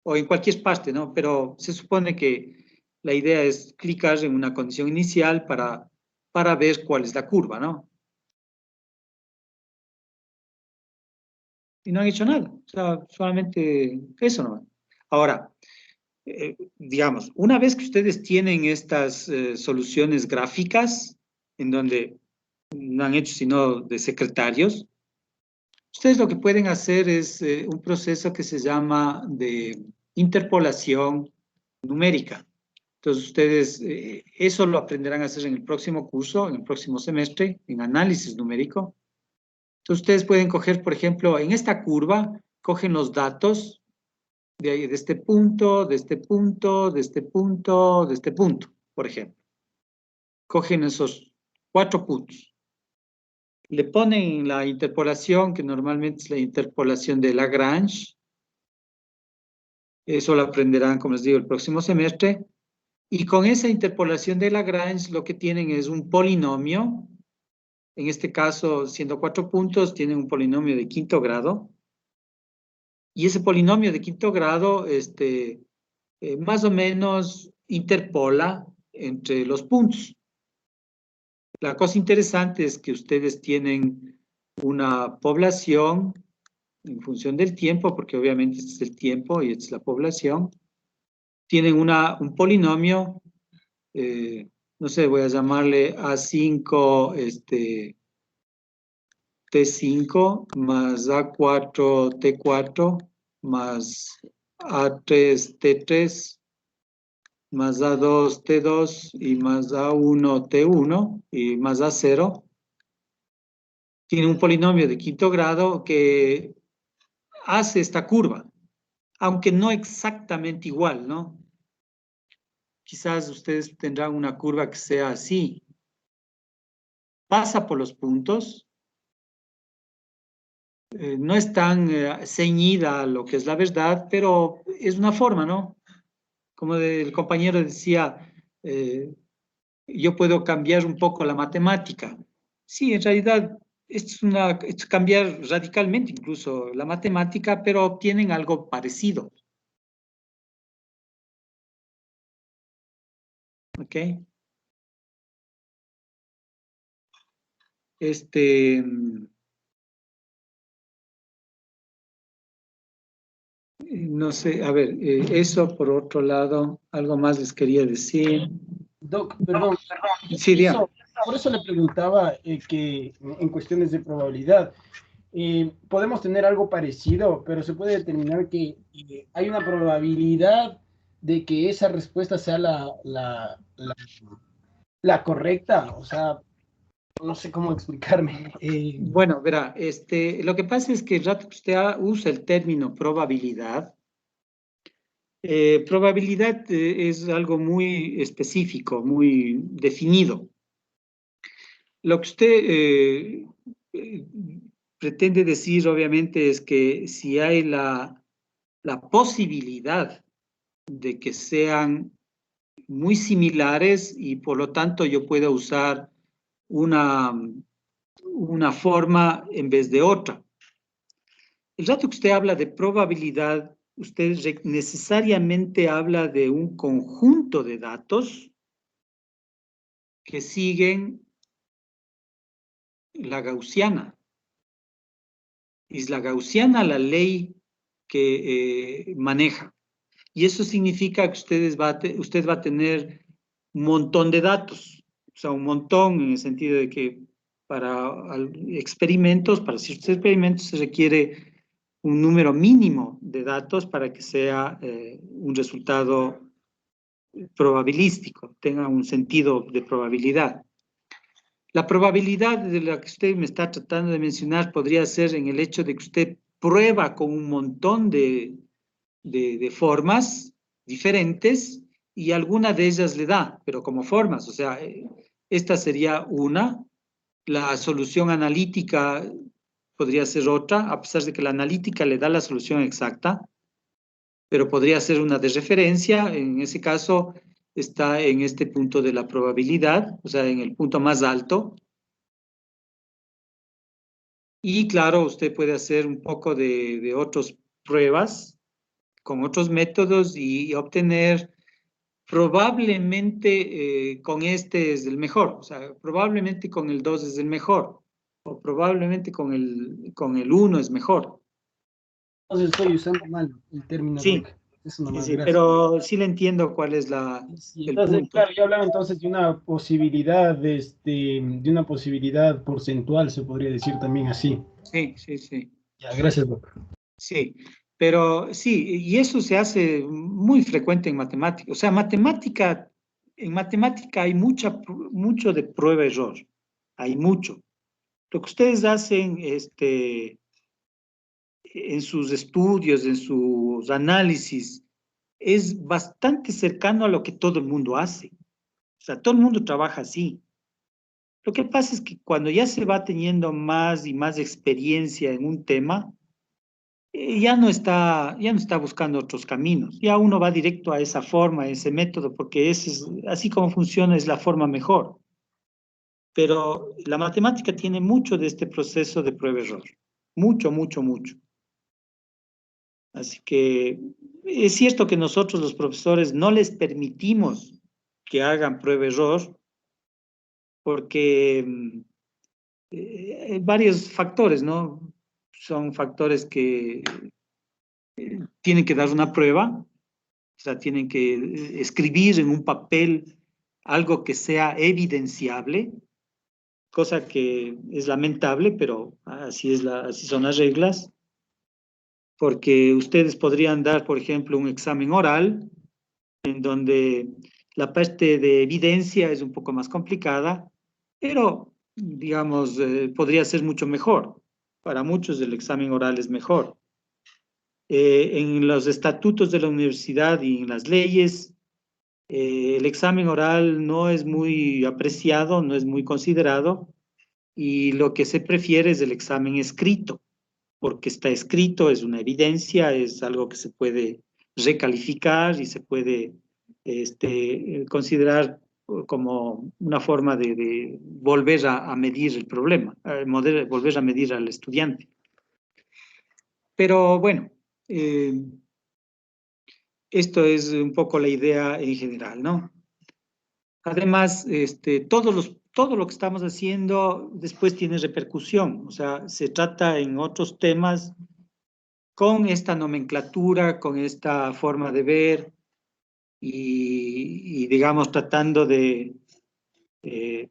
o en cualquier parte, ¿no? Pero se supone que la idea es clicar en una condición inicial para ver cuál es la curva, ¿no? Y no han hecho nada. O sea, solamente eso, ¿no? Ahora, digamos, una vez que ustedes tienen estas soluciones gráficas, en donde no han hecho sino de secretarios, ustedes lo que pueden hacer es un proceso que se llama de interpolación numérica. Entonces ustedes eso lo aprenderán a hacer en el próximo curso, en el próximo semestre, en análisis numérico. Entonces ustedes pueden coger, por ejemplo, en esta curva, cogen los datos de este punto, de este punto, de este punto, de este punto, por ejemplo. Cogen esos 4 puntos. Le ponen la interpolación, que normalmente es la interpolación de Lagrange. Eso lo aprenderán, como les digo, el próximo semestre. Y con esa interpolación de Lagrange lo que tienen es un polinomio. En este caso, siendo 4 puntos, tienen un polinomio de quinto grado. Y ese polinomio de quinto grado, más o menos interpola entre los puntos. La cosa interesante es que ustedes tienen una población en función del tiempo, porque obviamente este es el tiempo y esta es la población, tienen un polinomio, no sé, voy a llamarle A5, T5 más A4, T4 más A3, T3 más A2, T2 y más A1, T1 y más A0. Tiene un polinomio de quinto grado que hace esta curva, aunque no exactamente igual, ¿no? Quizás ustedes tendrán una curva que sea así. Pasa por los puntos, no es tan ceñida a lo que es la verdad, pero es una forma, ¿no? Como el compañero decía, yo puedo cambiar un poco la matemática. Sí, en realidad es cambiar radicalmente incluso la matemática, pero obtienen algo parecido. ¿Ok? No sé, a ver, eso por otro lado, algo más les quería decir. Doc, perdón. Sí, dígame. Por eso le preguntaba que en cuestiones de probabilidad, podemos tener algo parecido, pero se puede determinar que hay una probabilidad de que esa respuesta sea la correcta. O sea, no sé cómo explicarme. Bueno, verá, lo que pasa es que el rato que usted usa el término probabilidad, probabilidad es algo muy específico, muy definido. Lo que usted eh, pretende decir, obviamente, es que si hay la posibilidad de que sean muy similares y por lo tanto yo pueda usar una forma en vez de otra. El rato que usted habla de probabilidad, usted necesariamente habla de un conjunto de datos que siguen la gaussiana. Es la gaussiana la ley que maneja. Y eso significa que usted va a tener un montón de datos. O sea, un montón en el sentido de que para ciertos experimentos se requiere un número mínimo de datos para que sea un resultado probabilístico, tenga un sentido de probabilidad. La probabilidad de la que usted me está tratando de mencionar podría ser en el hecho de que usted prueba con un montón de formas diferentes y alguna de ellas le da, pero como formas, o sea, esta sería una, la solución analítica podría ser otra, a pesar de que la analítica le da la solución exacta, pero podría ser una de referencia, en ese caso está en este punto de la probabilidad, o sea, en el punto más alto. Y claro, usted puede hacer un poco de otras pruebas con otros métodos y obtener probablemente con este es el mejor, o sea, probablemente con el 2 es el mejor, o probablemente con el 1 es mejor. Entonces estoy usando mal el término Sí, doc. Eso nomás, sí, gracias. pero sí le entiendo cuál es Sí, el entonces, punto. claro, yo hablaba entonces de una posibilidad, de una posibilidad porcentual, se podría decir también así. Sí, sí, sí. Ya, gracias, doc. Sí, pero sí, y eso se hace muy frecuente en matemática. O sea, en matemática hay mucho de prueba-error, hay mucho. Lo que ustedes hacen en sus estudios, en sus análisis, es bastante cercano a lo que todo el mundo hace. O sea, todo el mundo trabaja así. Lo que pasa es que cuando ya se va teniendo más y más experiencia en un tema, ya no está buscando otros caminos. Ya uno va directo a esa forma, a ese método, porque así como funciona, es la forma mejor. Pero la matemática tiene mucho de este proceso de prueba-error. Mucho, mucho, mucho. Así que es cierto que nosotros los profesores no les permitimos que hagan prueba-error porque varios factores, ¿no? son factores que tienen que dar una prueba, o sea, tienen que escribir en un papel algo que sea evidenciable, cosa que es lamentable, pero así son las reglas, porque ustedes podrían dar, por ejemplo, un examen oral, en donde la parte de evidencia es un poco más complicada, pero, digamos, podría ser mucho mejor. Para muchos el examen oral es mejor. En los estatutos de la universidad y en las leyes, el examen oral no es muy apreciado, no es muy considerado, y lo que se prefiere es el examen escrito, porque está escrito, es una evidencia, es algo que se puede recalificar y se puede considerar como una forma de volver a medir el problema, volver a medir al estudiante. Pero bueno, esto es un poco la idea en general, ¿no? Además, todo lo que estamos haciendo después tiene repercusión, o sea, se trata en otros temas con esta nomenclatura, con esta forma de ver y digamos, tratando de que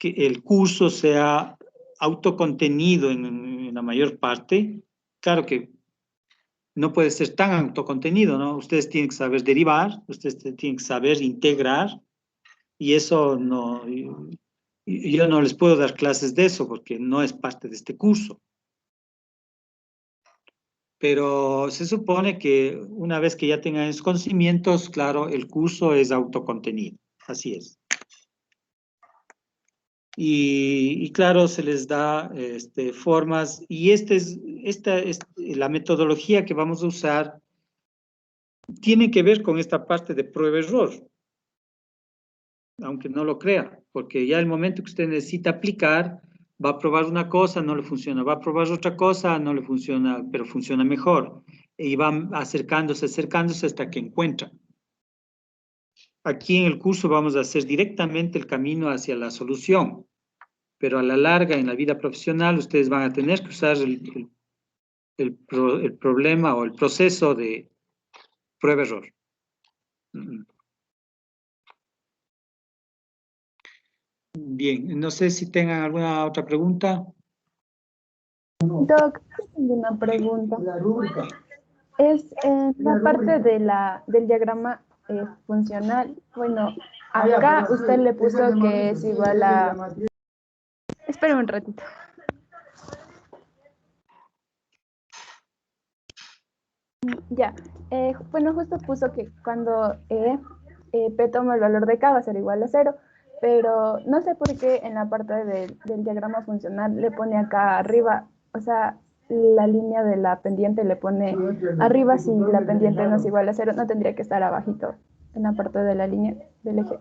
el curso sea autocontenido en la mayor parte. Claro que no puede ser tan autocontenido, ¿no? Ustedes tienen que saber derivar, ustedes tienen que saber integrar, y eso no, yo no les puedo dar clases de eso porque no es parte de este curso. Pero se supone que una vez que ya tengan esos conocimientos, claro, el curso es autocontenido, así es. Y claro, se les da formas, y la metodología que vamos a usar tiene que ver con esta parte de prueba-error, aunque no lo crea, porque ya el momento que usted necesita aplicar, va a probar una cosa, no le funciona, va a probar otra cosa, no le funciona, pero funciona mejor, y va acercándose hasta que encuentra. Aquí en el curso vamos a hacer directamente el camino hacia la solución, pero a la larga, en la vida profesional, ustedes van a tener que usar el problema o el proceso de prueba-error. Bien, no sé si tengan alguna otra pregunta. Doc, tengo una pregunta. Es en la parte del diagrama funcional. Bueno, acá usted le puso que es igual a... Espera un ratito. Ya, bueno, justo puso que cuando P toma el valor de K va a ser igual a 0, pero no sé por qué en la parte del diagrama funcional le pone acá arriba, o sea, la línea de la pendiente le pone arriba si la pendiente no es igual a 0, no tendría que estar abajito en la parte de la línea del eje.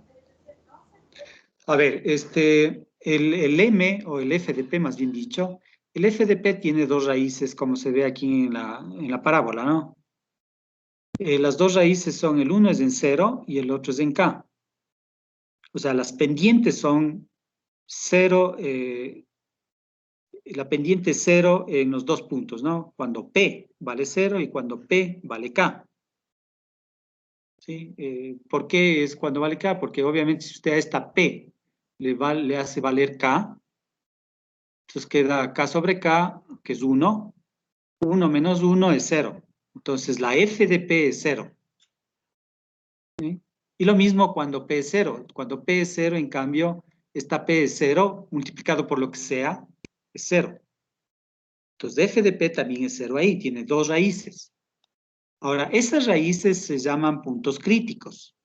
A ver, el M o el f de P, más bien dicho, el f de P tiene dos raíces, como se ve aquí en la parábola, ¿no? Las dos raíces son, el uno es en 0 y el otro es en K. O sea, las pendientes son 0, la pendiente es 0 en los dos puntos, ¿no? Cuando P vale 0 y cuando P vale K. ¿Sí? ¿Por qué es cuando vale K? Porque obviamente si usted a esta P le hace valer K, entonces queda K sobre K, que es 1. 1 menos 1 es 0. Entonces la f de P es 0. ¿Sí? Y lo mismo cuando P es 0. Cuando P es 0, en cambio, esta P es 0, multiplicado por lo que sea, es 0. Entonces f de P también es 0 ahí, tiene dos raíces. Ahora, esas raíces se llaman puntos críticos.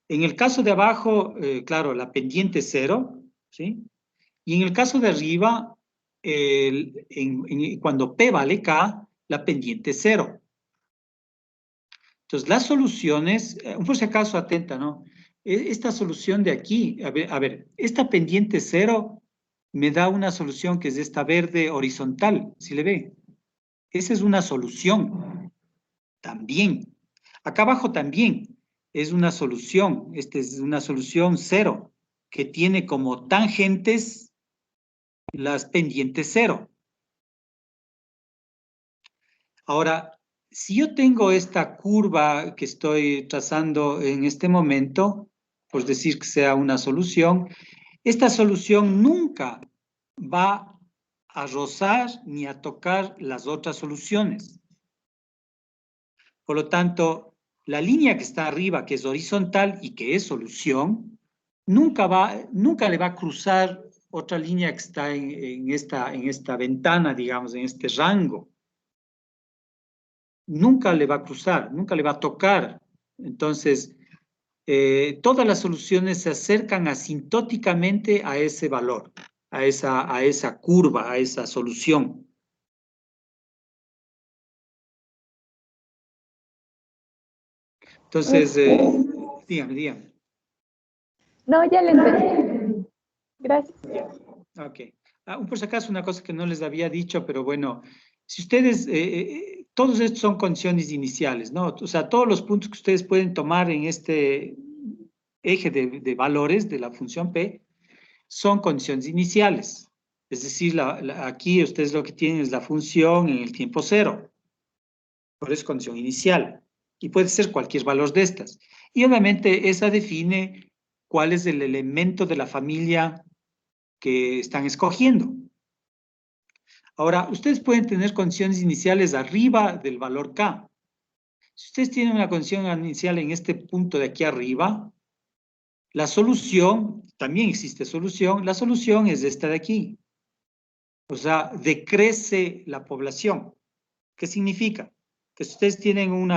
En el caso de abajo, claro, la pendiente es 0, ¿sí? Y en el caso de arriba, cuando P vale K, la pendiente es 0. Entonces, las soluciones, por si acaso atenta, ¿no? Esta solución de aquí, a ver, esta pendiente 0 me da una solución que es esta verde horizontal, ¿sí le ve? Esa es una solución también. Acá abajo también es una solución, esta es una solución 0, que tiene como tangentes las pendientes 0. Ahora, si yo tengo esta curva que estoy trazando en este momento, por decir que sea una solución, esta solución nunca va a rozar ni a tocar las otras soluciones. Por lo tanto, la línea que está arriba, que es horizontal y que es solución, nunca le va a cruzar otra línea que está en esta ventana, digamos, en este rango. Nunca le va a cruzar, nunca le va a tocar. Entonces, todas las soluciones se acercan asintóticamente a ese valor, a esa curva, a esa solución. Entonces, dígame. No, ya le entendí. Gracias. Ok. Por si acaso, una cosa que no les había dicho, pero bueno, si ustedes, todos estos son condiciones iniciales, ¿no? O sea, todos los puntos que ustedes pueden tomar en este eje de valores de la función P son condiciones iniciales. Es decir, aquí ustedes lo que tienen es la función en el tiempo cero. Por eso es condición inicial. Y puede ser cualquier valor de estas. Y obviamente esa define cuál es el elemento de la familia que están escogiendo. Ahora, ustedes pueden tener condiciones iniciales arriba del valor K. Si ustedes tienen una condición inicial en este punto de aquí arriba, la solución, también existe solución, la solución es esta de aquí. O sea, decrece la población. ¿Qué significa? Que si ustedes tienen un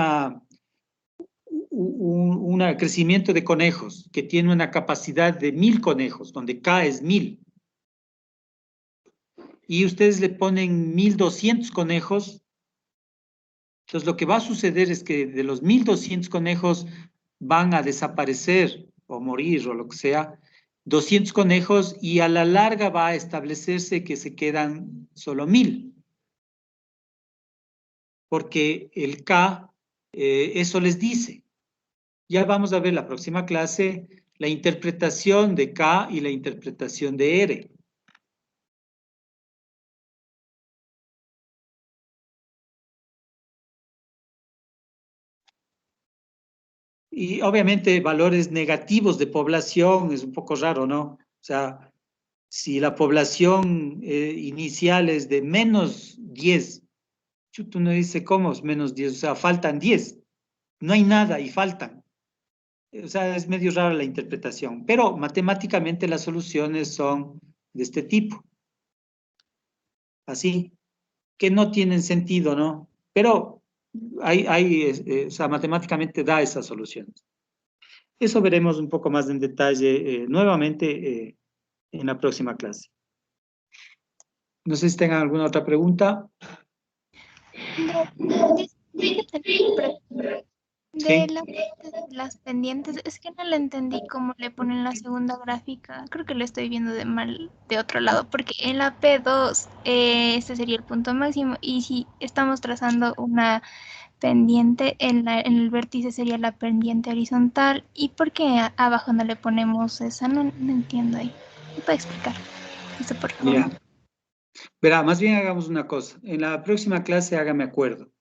crecimiento de conejos que tiene una capacidad de 1000 conejos, donde K es 1000, y ustedes le ponen 1200 conejos, entonces lo que va a suceder es que de los 1200 conejos van a desaparecer o morir o lo que sea, 200 conejos, y a la larga va a establecerse que se quedan solo 1000. Porque el K, eso les dice. Ya vamos a ver la próxima clase la interpretación de K y la interpretación de R. Y obviamente valores negativos de población es un poco raro, ¿no? O sea, si la población inicial es de menos 10, uno dice, ¿cómo es menos 10? O sea, faltan 10. No hay nada y faltan. O sea, es medio rara la interpretación, pero matemáticamente las soluciones son de este tipo. Así, que no tienen sentido, ¿no? Pero o sea, matemáticamente da esas soluciones. Eso veremos un poco más en detalle nuevamente en la próxima clase. No sé si tengan alguna otra pregunta. De Sí. la parte de las pendientes, es que no le entendí cómo le ponen la segunda gráfica. Creo que lo estoy viendo de otro lado, porque en la P2 este sería el punto máximo, y si estamos trazando una pendiente, en el vértice sería la pendiente horizontal. ¿Y por qué abajo no le ponemos esa? No entiendo ahí. ¿Me puede explicar eso, por favor? Mira, verá, más bien hagamos una cosa. En la próxima clase hágame acuerdo.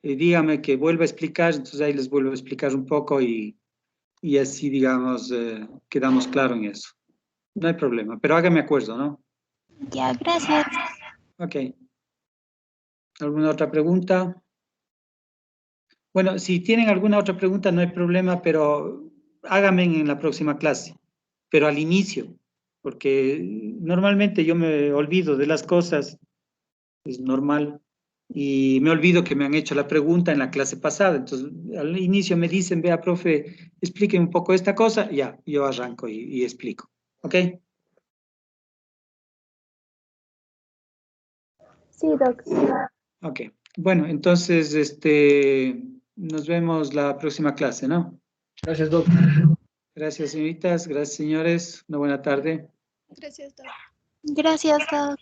Dígame que vuelva a explicar, entonces ahí les vuelvo a explicar un poco y así, digamos, quedamos claros en eso. No hay problema, pero hágame acuerdo, ¿no? Ya, gracias. Ok. ¿Alguna otra pregunta? Bueno, si tienen alguna otra pregunta, no hay problema, pero háganme en la próxima clase, pero al inicio, porque normalmente yo me olvido de las cosas, es normal, y me olvido que me han hecho la pregunta en la clase pasada. Entonces, al inicio me dicen, vea, profe, explíqueme un poco esta cosa, ya, yo arranco y explico, ¿ok? Sí, Doc. Ok. Bueno, entonces, nos vemos la próxima clase, ¿no? Gracias, Doc. Gracias, señoritas. Gracias, señores. Una buena tarde. Gracias, Doc. Gracias, Doc.